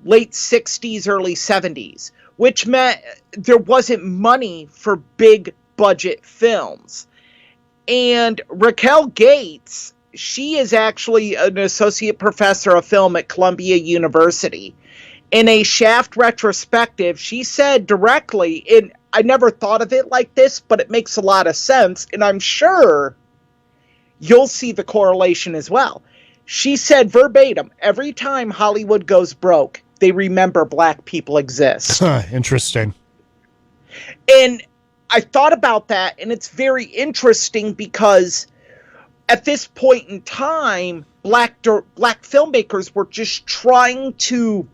late 60s, early 70s, which meant there wasn't money for big budget films. And Raquel Gates, she is actually an associate professor of film at Columbia University. In a Shaft retrospective, she said directly, and I never thought of it like this, but it makes a lot of sense, and I'm sure you'll see the correlation as well. She said verbatim, every time Hollywood goes broke, they remember black people exist. Interesting. And I thought about that, and it's very interesting because at this point in time, black filmmakers were just trying to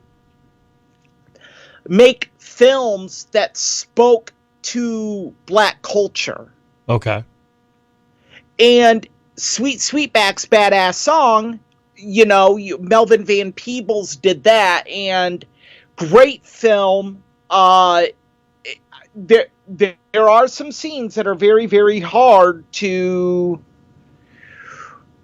make films that spoke to black culture. Okay. And Sweet Sweetback's Badass Song, Melvin Van Peebles did that, and great film. There are some scenes that are very, very hard to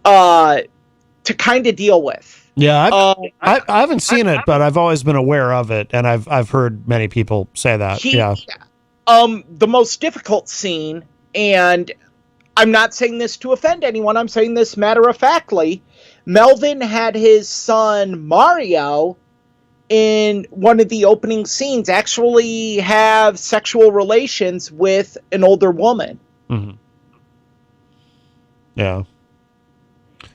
kind of deal with. Yeah, I haven't seen it, but I've always been aware of it, and I've heard many people say that. The most difficult scene, and I'm not saying this to offend anyone, I'm saying this matter-of-factly, Melvin had his son Mario in one of the opening scenes actually have sexual relations with an older woman. Mm-hmm. Yeah.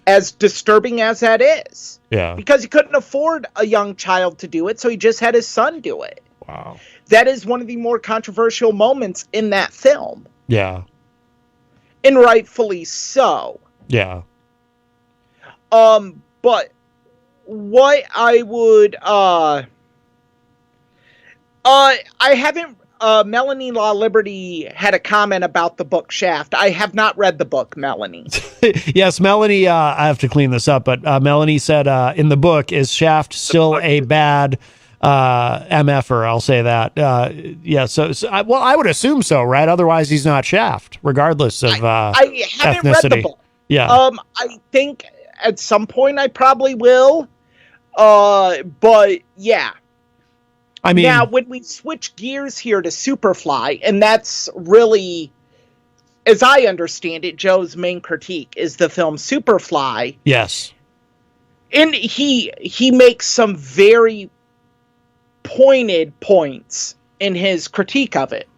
As disturbing as that is. Yeah. Because he couldn't afford a young child to do it, so he just had his son do it. Wow. That is one of the more controversial moments in that film. Yeah. And rightfully so. Yeah. But what I would, I haven't, Melanie Law Liberty had a comment about the book Shaft. I have not read the book, Melanie. Yes, Melanie, I have to clean this up, but Melanie said in the book, is Shaft still a bad MFer? I'll say that. Yeah, so I would assume so, right? Otherwise, he's not Shaft, regardless of I haven't ethnicity. read the book. Yeah. I think at some point I probably will. But yeah. I mean, now when we switch gears here to Superfly, and that's really, as I understand it, Joe's main critique is the film Superfly. Yes. And he makes some very pointed points in his critique of it.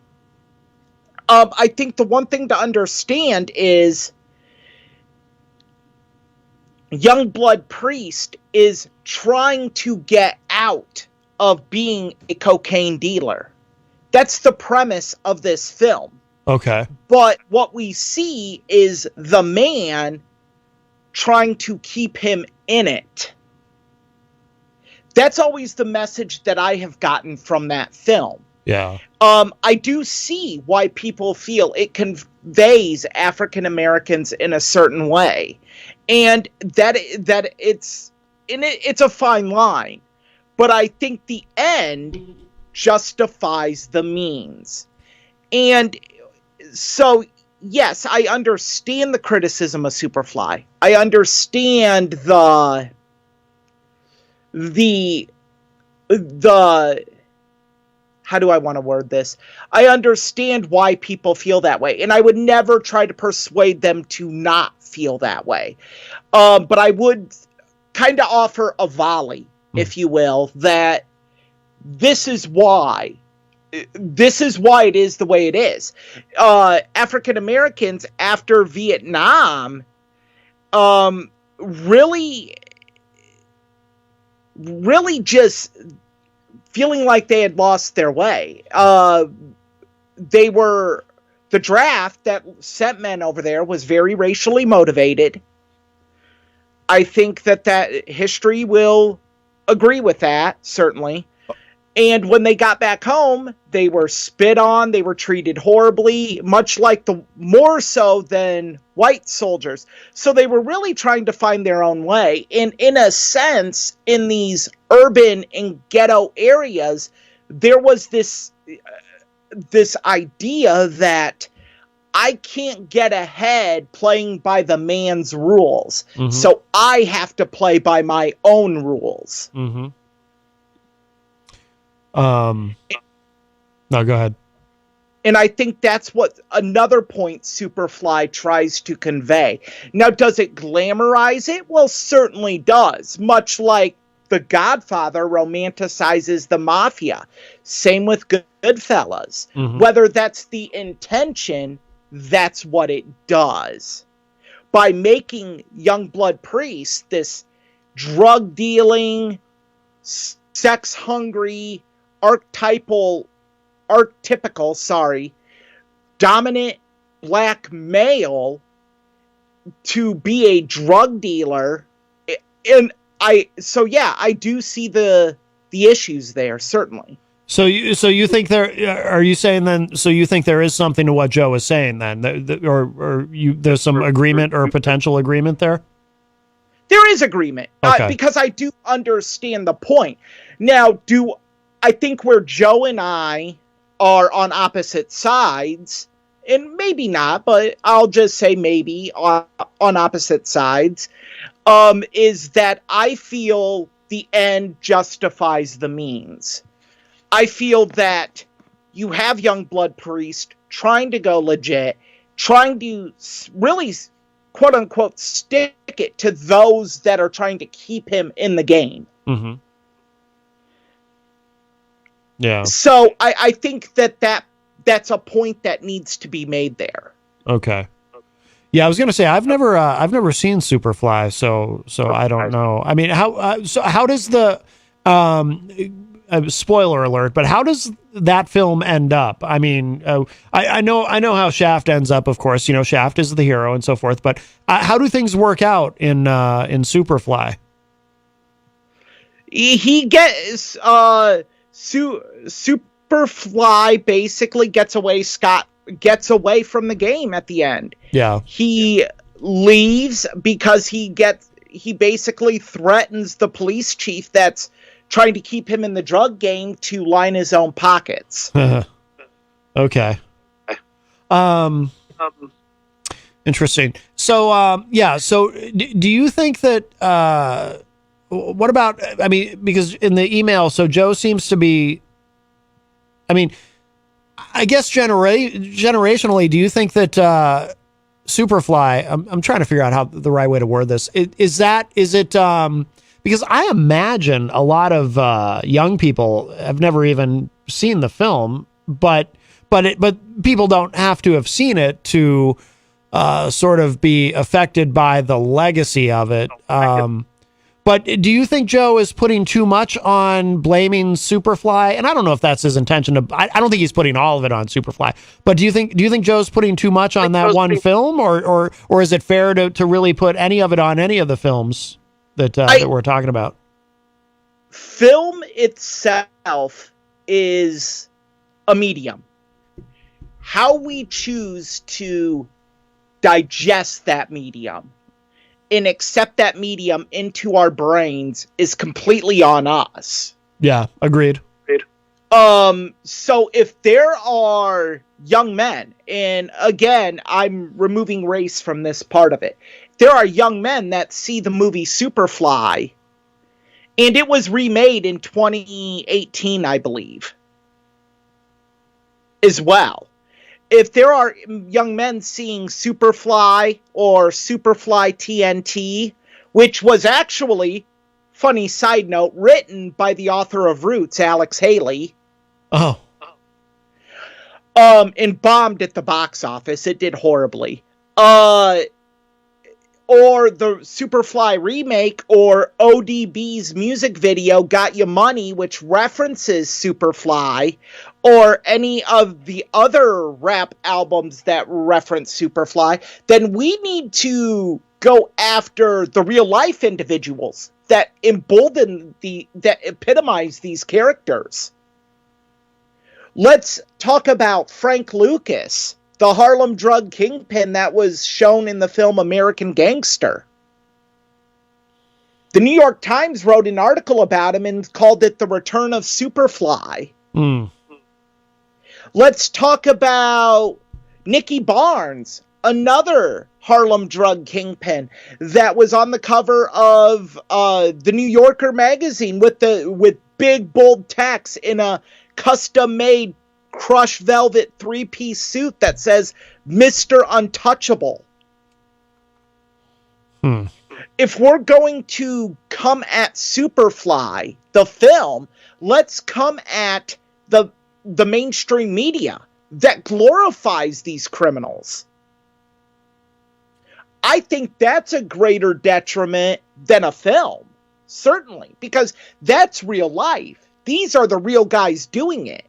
I think the one thing to understand is Youngblood Priest is trying to get out of being a cocaine dealer. That's the premise of this film. Okay. But what we see is the man trying to keep him in it. That's always the message that I have gotten from that film. Yeah. I do see why people feel it conveys African Americans in a certain way, and that it's a fine line. But I think the end justifies the means, and so yes, I understand the criticism of Superfly. I understand the how do I want to word this? I understand why people feel that way, and I would never try to persuade them to not feel that way. But I would kind of offer a volley, if you will, that this is why it is the way it is. African Americans after Vietnam, really just feeling like they had lost their way. The draft that sent men over there was very racially motivated. I think that history will agree with that, certainly. And when they got back home, they were spit on, they were treated horribly, much like more so than white soldiers. So they were really trying to find their own way. And in a sense, in these urban and ghetto areas, there was this idea that I can't get ahead playing by the man's rules. Mm-hmm. So I have to play by my own rules. Mm-hmm. No, go ahead. And I think that's what another point Superfly tries to convey. Now, does it glamorize it? Well, certainly does. Much like The Godfather romanticizes the mafia. Same with Goodfellas. Mm-hmm. Whether that's the intention, that's what it does. by making Youngblood Priest this drug dealing, sex hungry, archetypical, dominant black male to be a drug dealer. And I do see the issues there, certainly. So you think are you saying then? So you think there is something to what Joe is saying then, there's some agreement or potential agreement there? There is agreement, Okay. Because I do understand the point. Now, I think where Joe and I are on opposite sides, and maybe not, but I'll just say maybe on opposite sides, is that I feel the end justifies the means. I feel that you have Youngblood Priest trying to go legit, trying to really, quote unquote, stick it to those that are trying to keep him in the game. Mm-hmm. Yeah. So I think that's a point that needs to be made there. Okay. Yeah, I was gonna say I've never seen Superfly, so I don't know. I mean, how does the spoiler alert, but how does that film end up? I mean, I know how Shaft ends up, of course. You know, Shaft is the hero and so forth. But how do things work out in Superfly? He gets Superfly basically gets away from the game at the end. Yeah, he leaves because he basically threatens the police chief that's trying to keep him in the drug game to line his own pockets. Okay. Interesting. So, so do you think that, what about, I mean, because in the email, so Joe seems to be, I mean, I guess generationally, do you think that, Superfly, I'm trying to figure out how the right way to word this. Is it, because I imagine a lot of young people have never even seen the film, but people don't have to have seen it to sort of be affected by the legacy of it. But do you think Joe is putting too much on blaming Superfly? And I don't know if that's his intention. I don't think he's putting all of it on Superfly. But do you think Joe's putting too much on that one film, or is it fair to really put any of it on any of the films that we're talking about? Film itself is a medium. How we choose to digest that medium and accept that medium into our brains is completely on us. Yeah, agreed. So if there are young men, and again, I'm removing race from this part of it, there are young men that see the movie Superfly, and it was remade in 2018, I believe, as well. If there are young men seeing Superfly or Superfly TNT, which was actually, funny side note, written by the author of Roots, Alex Haley. Oh. And bombed at the box office. It did horribly. Or the Superfly remake, or ODB's music video, Got You Money, which references Superfly, or any of the other rap albums that reference Superfly, then we need to go after the real life individuals that that epitomize these characters. Let's talk about Frank Lucas, the Harlem drug kingpin that was shown in the film American Gangster. The New York Times wrote an article about him and called it The Return of Superfly. Let's talk about Nicky Barnes, another Harlem drug kingpin that was on the cover of the New Yorker magazine with big bold text in a custom-made crushed velvet three-piece suit that says Mr. Untouchable. If we're going to come at Superfly, the film, let's come at the mainstream media that glorifies these criminals. I think that's a greater detriment than a film, certainly, because that's real life. These are the real guys doing it.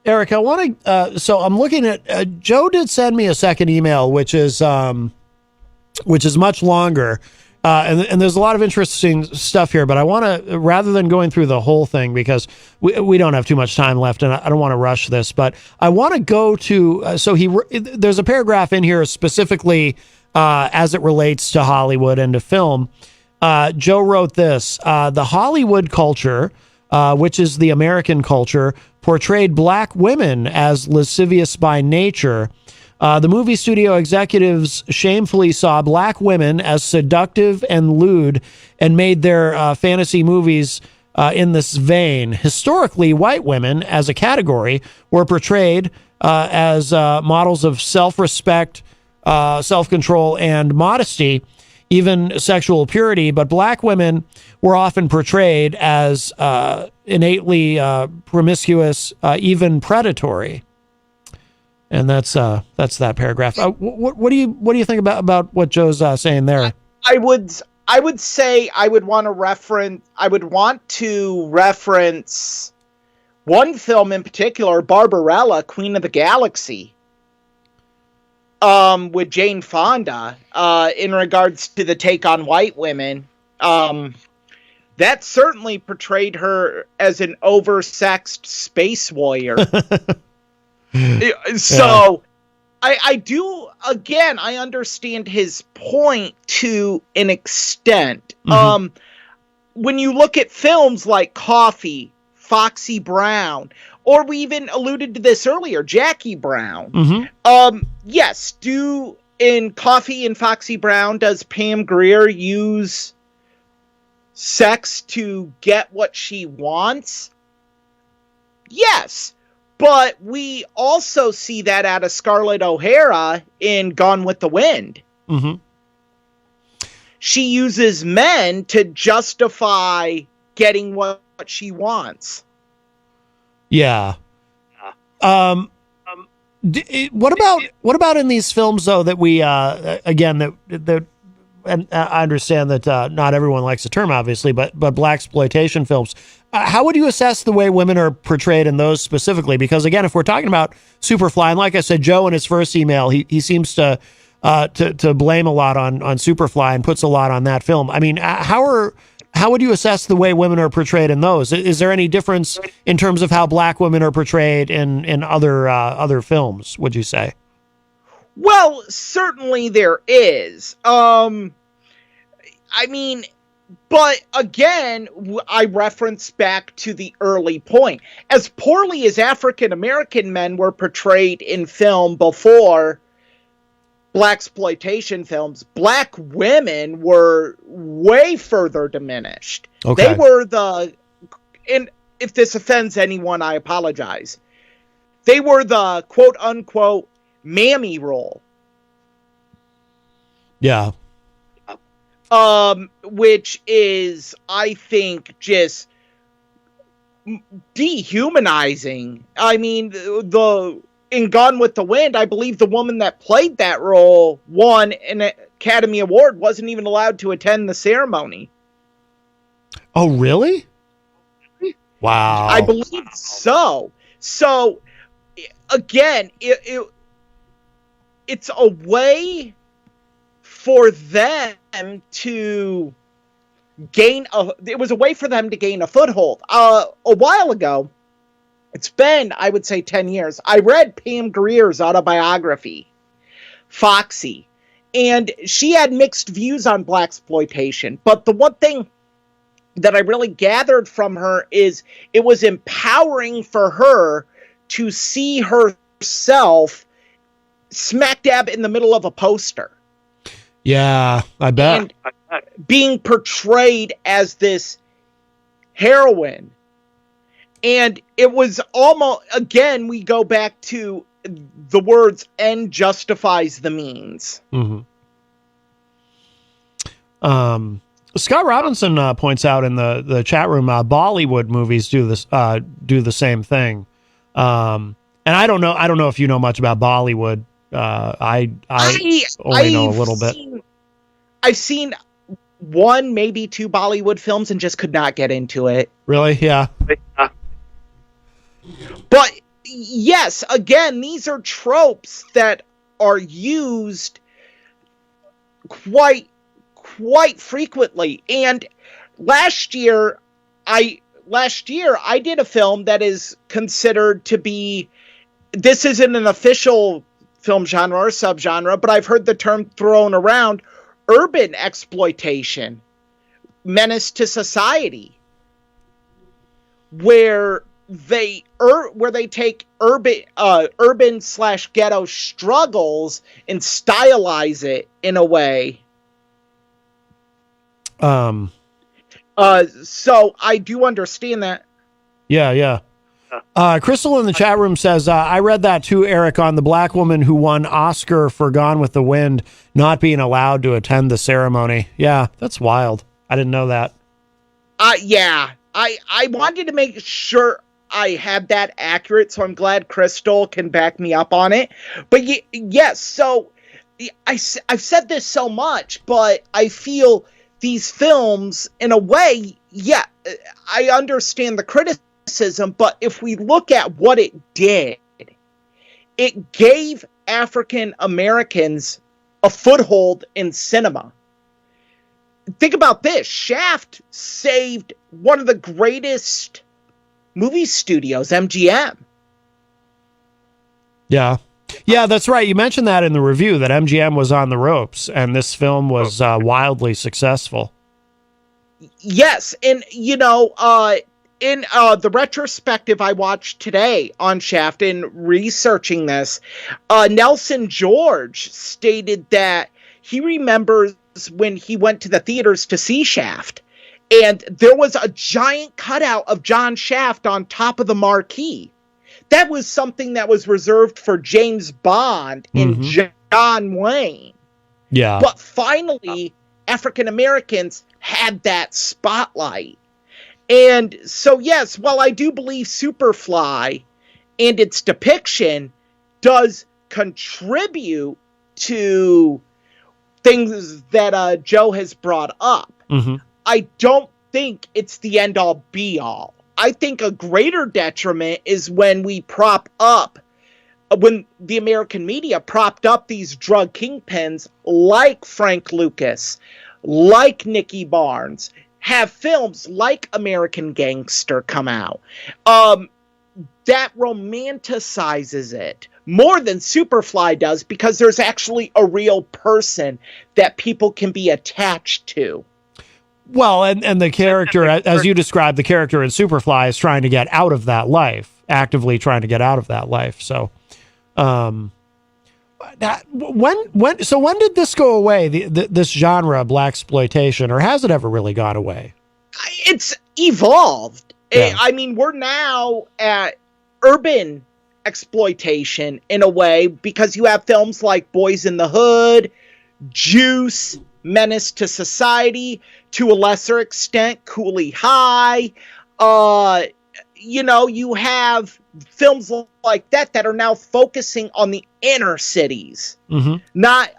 Eric, I want to. So I'm looking at. Joe did send me a second email, which is much longer, and there's a lot of interesting stuff here. But I want to, rather than going through the whole thing, because we don't have too much time left, and I don't want to rush this. But I want to go to. So there's a paragraph in here specifically as it relates to Hollywood and to film. Joe wrote this: the Hollywood culture, which is the American culture, portrayed black women as lascivious by nature. The movie studio executives shamefully saw black women as seductive and lewd and made their fantasy movies in this vein. Historically, white women as a category were portrayed as models of self-respect, self-control, and modesty, even sexual purity, but black women were often portrayed as innately promiscuous, even predatory. And that's that paragraph. What do you think about what Joe's saying there? I would say I would want to reference one film in particular, Barbarella, Queen of the Galaxy, with Jane Fonda, in regards to the take on white women. That certainly portrayed her as an oversexed space warrior. So I do, again, I understand his point to an extent. Mm-hmm. When you look at films like Coffee, Foxy Brown, or we even alluded to this earlier, Jackie Brown. Mm-hmm. Yes, in Coffee and Foxy Brown, does Pam Grier use sex to get what she wants? Yes. But we also see that out of Scarlett O'Hara in Gone with the Wind. Mm-hmm. She uses men to justify getting what she wants. Yeah. What about in these films though that we again that and I understand that not everyone likes the term obviously, but blaxploitation films. How would you assess the way women are portrayed in those specifically? Because again, if we're talking about Superfly, and like I said, Joe in his first email, he seems to blame a lot on Superfly and puts a lot on that film. I mean, how would you assess the way women are portrayed in those? Is there any difference in terms of how black women are portrayed in other films, would you say? Well, certainly there is. I mean, but again, I reference back to the early point. As poorly as African American men were portrayed in film before blaxploitation films, black women were way further diminished. Okay. They were and if this offends anyone, I apologize. They were the quote unquote mammy role. Yeah. Which is, I think, just dehumanizing. I mean, in Gone with the Wind, I believe the woman that played that role won an Academy Award, wasn't even allowed to attend the ceremony. Oh, really? Wow. I believe so. So, again, it's a way for them to gain it was a way for them to gain a foothold. A while ago, it's been, I would say, 10 years, I read Pam Grier's autobiography, Foxy, and she had mixed views on blaxploitation. But the one thing that I really gathered from her is it was empowering for her to see herself smack dab in the middle of a poster. Yeah, I bet. And being portrayed as this heroine. And it was almost, again, we go back to the words, end justifies the means. Mm-hmm. Scott Robinson points out in the chat room, Bollywood movies do the same thing. And I don't know if you know much about Bollywood. I only know a little bit. I've seen one, maybe two Bollywood films and just could not get into it. Really? Yeah. But yes, again, these are tropes that are used quite frequently. And last year I did a film that is considered to be, this isn't an official film genre or subgenre, but I've heard the term thrown around, urban exploitation, menace to society, where they take urban / ghetto struggles and stylize it in a way. So I do understand that. Yeah. Crystal in the chat room says, I read that too, Eric, on the black woman who won Oscar for Gone with the Wind not being allowed to attend the ceremony. Yeah, that's wild. I didn't know that. Yeah. I wanted to make sure I had that accurate, so I'm glad Crystal can back me up on it. But yes, so I've said this so much, but I feel these films, in a way, yeah, I understand the criticism, but if we look at what it did, it gave African Americans a foothold in cinema. Think about this. Shaft saved one of the greatest movie studios, MGM. Yeah, that's right. You mentioned that in the review, that MGM was on the ropes, and this film was wildly successful. Yes, and in the retrospective I watched today on Shaft in researching this, Nelson George stated that he remembers when he went to the theaters to see Shaft, and there was a giant cutout of John Shaft on top of the marquee. That was something that was reserved for James Bond and John Wayne. Yeah. But finally, African Americans had that spotlight. And so, yes, while I do believe Superfly and its depiction does contribute to things that Joe has brought up, I don't think it's the end-all be-all. I think a greater detriment is when we when the American media propped up these drug kingpins like Frank Lucas, like Nicky Barnes, have films like American Gangster come out. That romanticizes it more than Superfly does, because there's actually a real person that people can be attached to. Well, and the character, as you described, the character in Superfly is trying to get out of that life, actively trying to get out of that life. So, when did this go away? This genre, blaxploitation, or has it ever really gone away? It's evolved. Yeah. I mean, we're now at urban exploitation in a way, because you have films like Boys in the Hood, Juice, Menace to Society, to a lesser extent, Coolie High. You have films like that are now focusing on the inner cities, not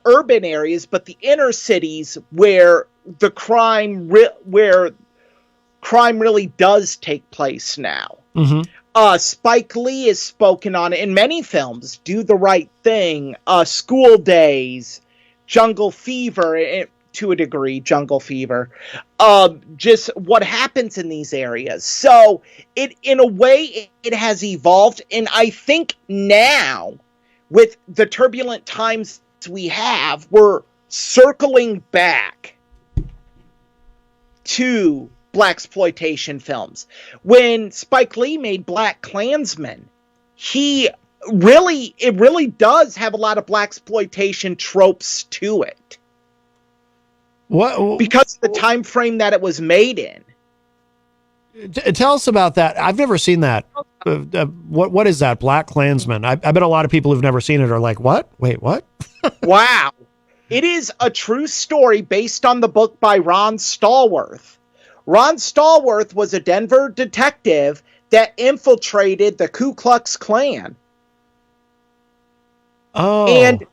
urban areas, but the inner cities where the crime really does take place now. Spike Lee has spoken on it in many films. Do the Right Thing, School Days, Jungle Fever, to a degree, Jungle Fever. Just what happens in these areas. So, in a way, it has evolved. And I think now, with the turbulent times we have, we're circling back to blaxploitation films. When Spike Lee made BlacKkKlansman, it really does have a lot of blaxploitation tropes to it. What? Because of the time frame that it was made in. Tell us about that. I've never seen that. What is that, BlacKkKlansman? I bet a lot of people who've never seen it are like, what? Wait, what? Wow. It is a true story based on the book by Ron Stallworth. Ron Stallworth was a Denver detective that infiltrated the Ku Klux Klan. Oh. And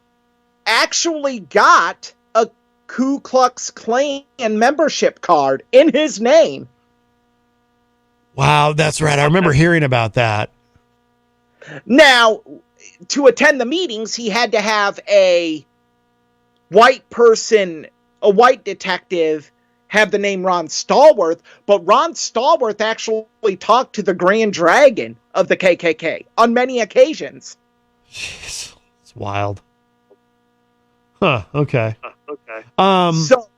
actually got a Ku Klux Klan membership card in his name. Wow, that's right. I remember hearing about that. Now, to attend the meetings, he had to have a white person, a white detective, have the name Ron Stallworth, but Ron Stallworth actually talked to the Grand Dragon of the KKK on many occasions. Jeez, it's wild. Huh, okay. So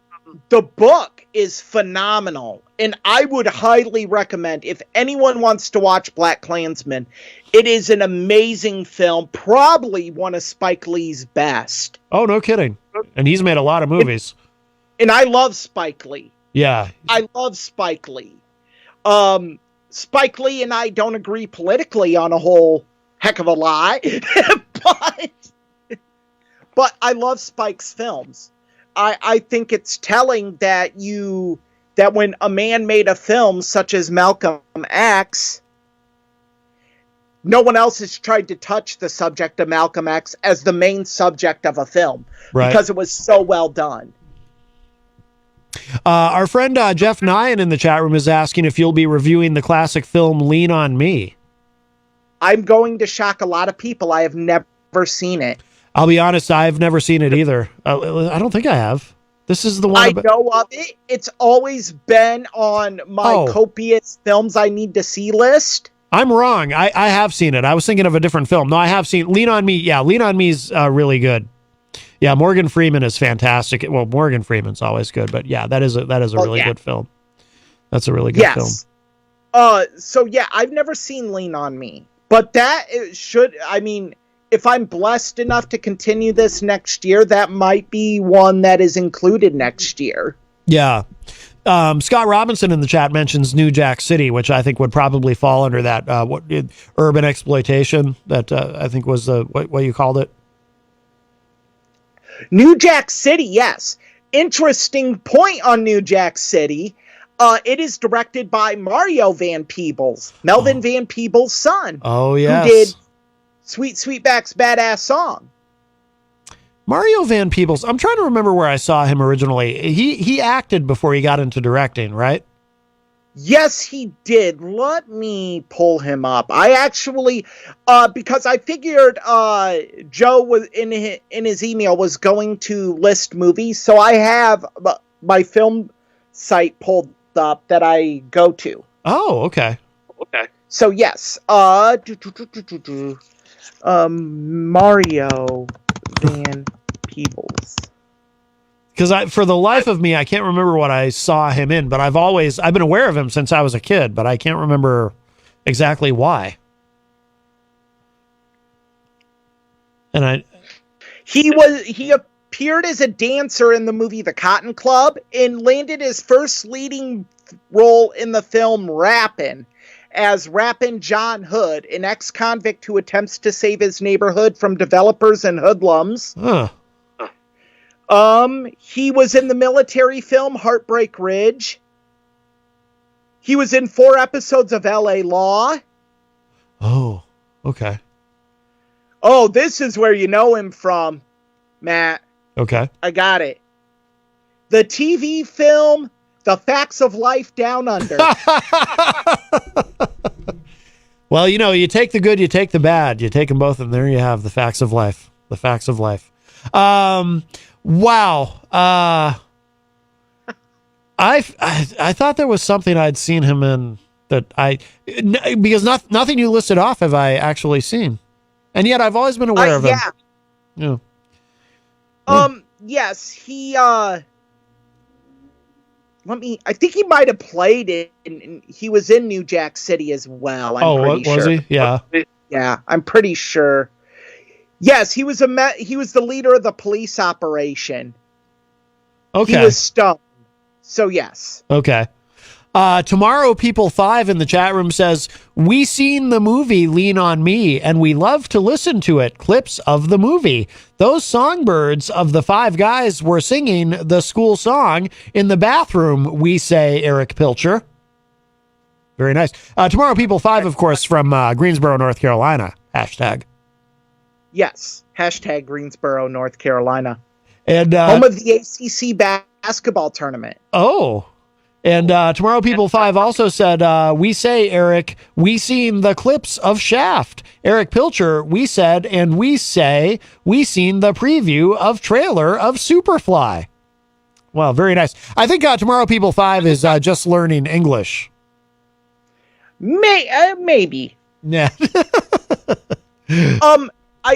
the book is phenomenal, and I would highly recommend, if anyone wants to watch BlacKkKlansman, it is an amazing film, probably one of Spike Lee's best. Oh, no kidding. And he's made a lot of movies. And I love Spike Lee. Yeah. I love Spike Lee. Spike Lee and I don't agree politically on a whole heck of a lot, but I love Spike's films. I think it's telling that when a man made a film such as Malcolm X, no one else has tried to touch the subject of Malcolm X as the main subject of a film, right, because it was so well done. Our friend Jeff Nyan in the chat room is asking if you'll be reviewing the classic film Lean on Me. I'm going to shock a lot of people. I have never seen it. I'll be honest, I've never seen it either. I don't think I have. This is the one. I know of it. It's always been on my copious films I need to see list. I'm wrong. I have seen it. I was thinking of a different film. No, I have seen Lean on Me. Yeah, Lean on Me is really good. Yeah, Morgan Freeman is fantastic. Well, Morgan Freeman's always good, but yeah, that is a really good film. That's a really good film. So yeah, I've never seen Lean on Me, but that should, I mean, if I'm blessed enough to continue this next year, that might be one that is included next year. Yeah. Scott Robinson in the chat mentions New Jack City, which I think would probably fall under that urban exploitation that I think was what you called it. New Jack City, yes. Interesting point on New Jack City. It is directed by Mario Van Peebles, Melvin Van Peebles' son. Oh, yes. Who did Sweet Sweetback's Badass Song. Mario Van Peebles. I'm trying to remember where I saw him originally. He acted before he got into directing, right? Yes, he did. Let me pull him up. I actually, because I figured Joe was in his email was going to list movies, so I have my film site pulled up that I go to. Oh, okay. So yes, Mario Van Peebles. Because for the life of me, I can't remember what I saw him in, but I've been aware of him since I was a kid, but I can't remember exactly why. And he appeared as a dancer in the movie The Cotton Club and landed his first leading role in the film Rappin', as Rappin' John Hood, an ex-convict who attempts to save his neighborhood from developers and hoodlums. He was in the military film Heartbreak Ridge. He was in 4 episodes of L.A. Law. Oh, okay. Oh, this is where you know him from, Matt. Okay. I got it. The TV film The Facts of Life Down Under. Well, you take the good, you take the bad. You take them both, and there you have The Facts of Life. The Facts of Life. Wow. I thought there was something I'd seen him in that because nothing you listed off have I actually seen. And yet I've always been aware of him. Yeah. Yes, he, I think he might have played it, and he was in New Jack City as well. I'm pretty sure. Was he? Yeah. Yeah, I'm pretty sure. Yes, he was the leader of the police operation. Okay. He was stoned. So yes. Okay. Tomorrow People 5 in the chat room says, "We seen the movie Lean on Me, and we love to listen to it. Clips of the movie. Those songbirds of the 5 guys were singing the school song in the bathroom, we say, Eric Pilcher." Very nice. Tomorrow People 5, of course, from Greensboro, North Carolina. Hashtag. Yes. Hashtag Greensboro, North Carolina. And home of the ACC basketball tournament. Oh. And Tomorrow People 5 also said, we say, Eric, we seen the clips of Shaft. Eric Pilcher, we said, and we say, we seen the preview of trailer of Superfly. Well, very nice. I think Tomorrow People 5 is just learning English. Maybe. Yeah.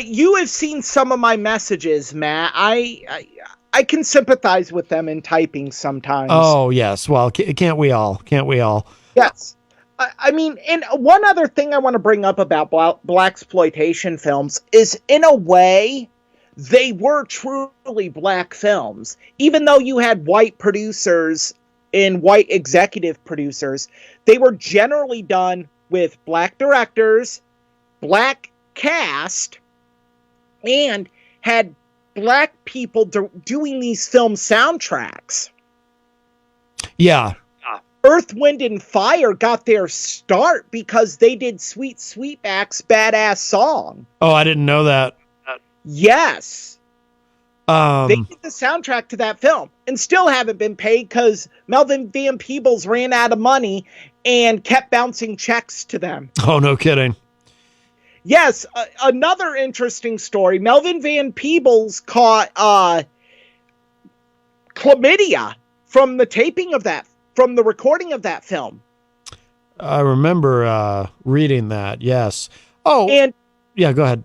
You have seen some of my messages, Matt. I can sympathize with them in typing sometimes. Oh, yes. Well, can't we all? Can't we all? Yes. I mean, and one other thing I want to bring up about blaxploitation films is, in a way, they were truly black films. Even though you had white producers and white executive producers, they were generally done with black directors, black cast, and had black people doing these film soundtracks. Yeah. Earth, Wind, and Fire got their start because they did Sweet Sweetback's Badass Song. Oh, I didn't know that. Yes. They did the soundtrack to that film and still haven't been paid because Melvin Van Peebles ran out of money and kept bouncing checks to them. Oh, no kidding. Yes, another interesting story. Melvin Van Peebles caught chlamydia from the taping of that, from the recording of that film. I remember reading that, yes. Oh, and yeah, go ahead.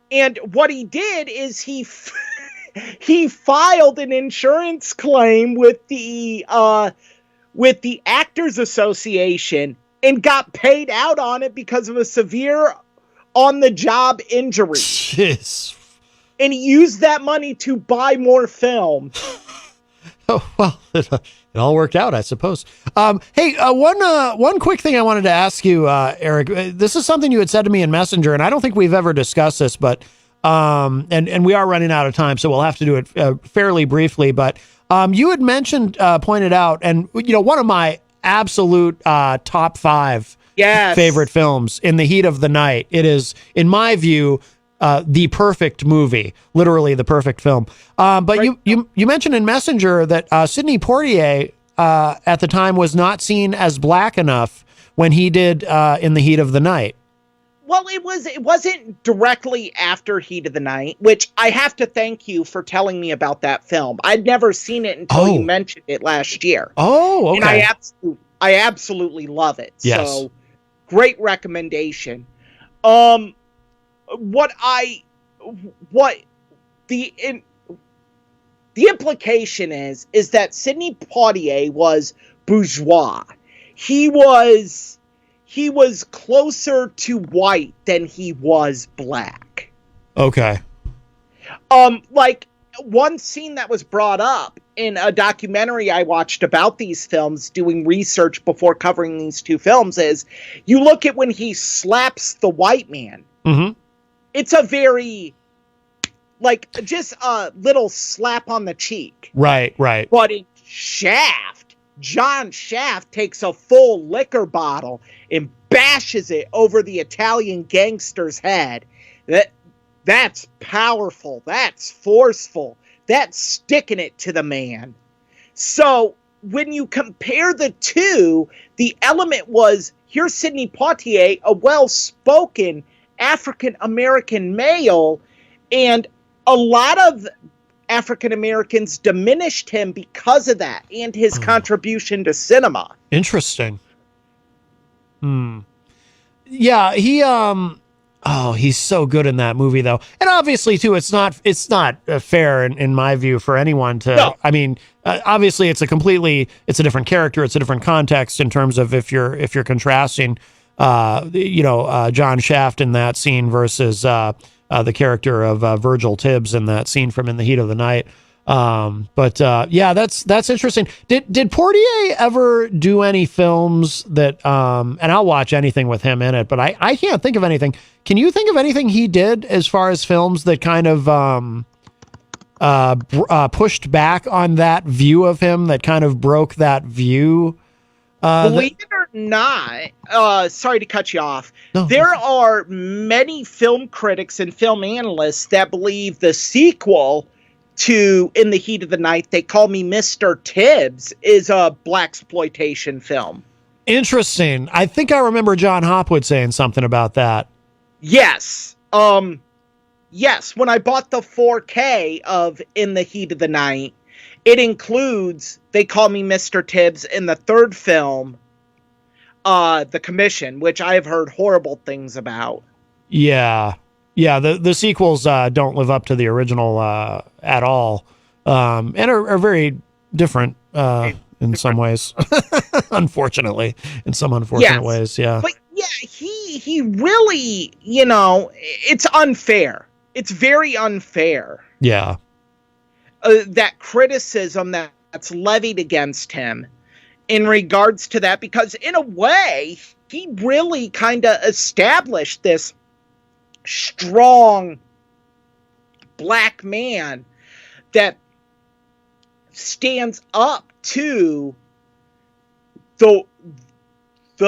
And what he did is he filed an insurance claim with the Actors Association and got paid out on it because of a severe on-the-job injury. Jeez. And he used that money to buy more film. Oh, well, it all worked out, I suppose. Hey, one quick thing I wanted to ask you, Eric. This is something you had said to me in Messenger, and I don't think we've ever discussed this, but and we are running out of time, so we'll have to do it fairly briefly. But you had mentioned, pointed out, and one of my absolute top 5 favorite films, In the Heat of the Night. It is, in my view, the perfect movie, literally the perfect film. But right. you mentioned in Messenger that Sidney Poitier at the time was not seen as black enough when he did In the Heat of the Night. Well, it wasn't directly after Heat of the Night, which I have to thank you for telling me about that film. I'd never seen it until you mentioned it last year. Oh, okay. And I absolutely love it. Yes. So great recommendation. The implication is that Sidney Poitier was bourgeois. He was closer to white than he was black. Okay. Like one scene that was brought up in a documentary I watched about these films, doing research before covering these two films, is you look at when he slaps the white man. Mm-hmm. It's a very, like, just a little slap on the cheek. Right. But in Shaft, John Shaft takes a full liquor bottle and bashes it over the Italian gangster's head. That's powerful. That's forceful. That's sticking it to the man. So when you compare the two, the element was, here's Sidney Poitier, a well-spoken African-American male, and a lot of African-Americans diminished him because of that and his contribution to cinema. Interesting. Yeah, he's so good in that movie, though. And obviously, too, it's not fair in my view for anyone to, no. I mean, obviously it's a different character. It's a different context in terms of if you're contrasting, John Shaft in that scene versus, the character of Virgil Tibbs in that scene from In the Heat of the Night. Yeah, that's interesting. Did Poitier ever do any films that, and I'll watch anything with him in it, but I can't think of anything. Can you think of anything he did as far as films that kind of, pushed back on that view of him, that kind of broke that view? Believe it or not. Sorry to cut you off. There are many film critics and film analysts that believe the sequel to In the Heat of the Night, They Call Me Mr. Tibbs, is a blaxploitation film. Interesting. I think I remember John Hopwood saying something about that. Yes. Yes, when I bought the 4K of In the Heat of the Night, it includes They Call Me Mr. Tibbs in the third film, The Commission, which I have heard horrible things about. Yeah. Yeah, the sequels don't live up to the original at all, and are very different in some ways. Unfortunately, in some unfortunate ways, yeah. But yeah, he really, it's unfair. It's very unfair. Yeah. That criticism that's levied against him in regards to that, because in a way, he really kind of established this strong black man that stands up to the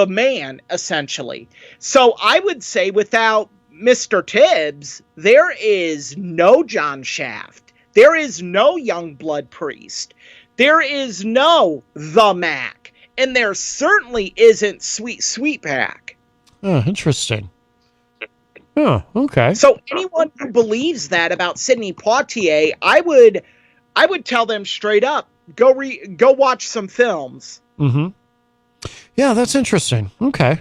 man, essentially. So I would say without Mr. Tibbs, there is no John Shaft. There is no Youngblood Priest. There is no The Mac. And there certainly isn't Sweet Sweetback. Oh, interesting. Oh, okay. So anyone who believes that about Sidney Poitier, I would tell them straight up, go watch some films. Mm-hmm. Yeah, that's interesting. Okay.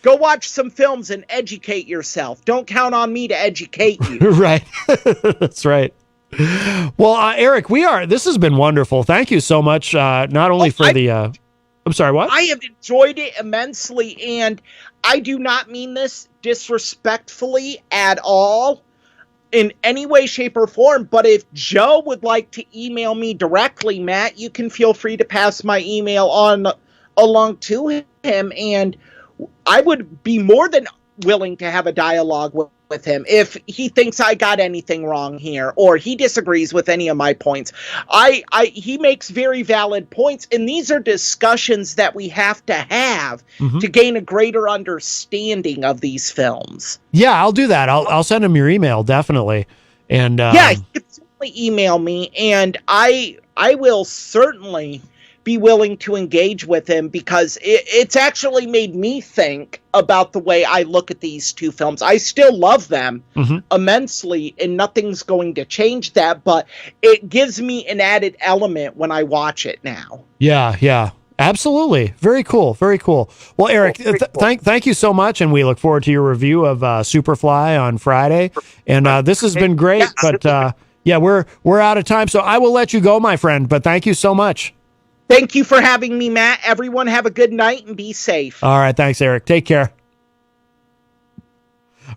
Go watch some films and educate yourself. Don't count on me to educate you. Right. That's right. Well, Eric, this has been wonderful. Thank you so much. Not only for I'm sorry, what? I have enjoyed it immensely, and I do not mean this disrespectfully at all in any way, shape, or form, but if Joe would like to email me directly, Matt, you can feel free to pass my email along to him, and I would be more than willing to have a dialogue with him if he thinks I got anything wrong here or he disagrees with any of my points. He makes very valid points, and these are discussions that we have to have to gain a greater understanding of these films. Yeah, I'll do that. I'll send him your email, definitely. And yeah, you can certainly email me, and I will certainly be willing to engage with him, because it's actually made me think about the way I look at these two films. I still love them immensely, and nothing's going to change that, but it gives me an added element when I watch it now. Yeah, absolutely. Very cool. Very cool. Well, Eric, thank you so much, and we look forward to your review of Superfly on Friday. And this has been great, but yeah, we're out of time, so I will let you go, my friend, but thank you so much. Thank you for having me, Matt. Everyone have a good night and be safe. All right. Thanks, Eric. Take care.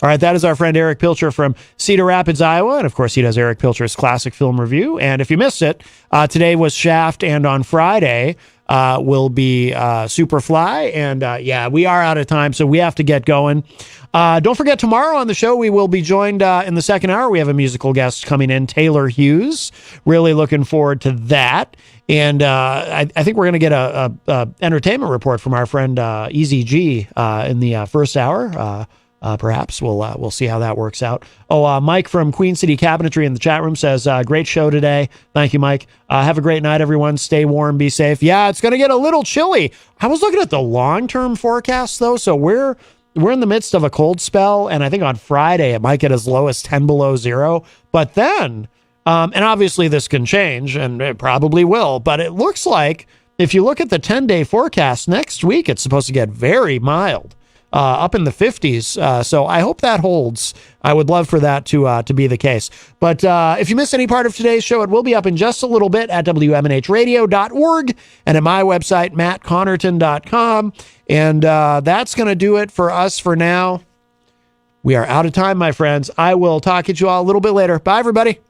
All right. That is our friend Eric Pilcher from Cedar Rapids, Iowa. And of course, he does Eric Pilcher's Classic Film Review. And if you missed it, today was Shaft, and on Friday will be Superfly. And yeah, we are out of time, so we have to get going. Don't forget, tomorrow on the show, we will be joined in the second hour. We have a musical guest coming in, Taylor Hughes. Really looking forward to that. And I think we're going to get a entertainment report from our friend Easy G in the first hour. Perhaps we'll see how that works out. Mike from Queen City Cabinetry in the chat room says, great show today. Thank you, Mike. Have a great night, everyone. Stay warm, be safe. Yeah, it's going to get a little chilly. I was looking at the long-term forecast, though, so we're in the midst of a cold spell, and I think on Friday it might get as low as 10 below zero. But then, and obviously this can change, and it probably will, but it looks like if you look at the 10-day forecast, next week it's supposed to get very mild. Up in the 50s. So I hope that holds. I would love for that to be the case. But if you missed any part of today's show, it will be up in just a little bit at WMNHradio.org and at my website, mattconnerton.com. And that's going to do it for us for now. We are out of time, my friends. I will talk at you all a little bit later. Bye, everybody.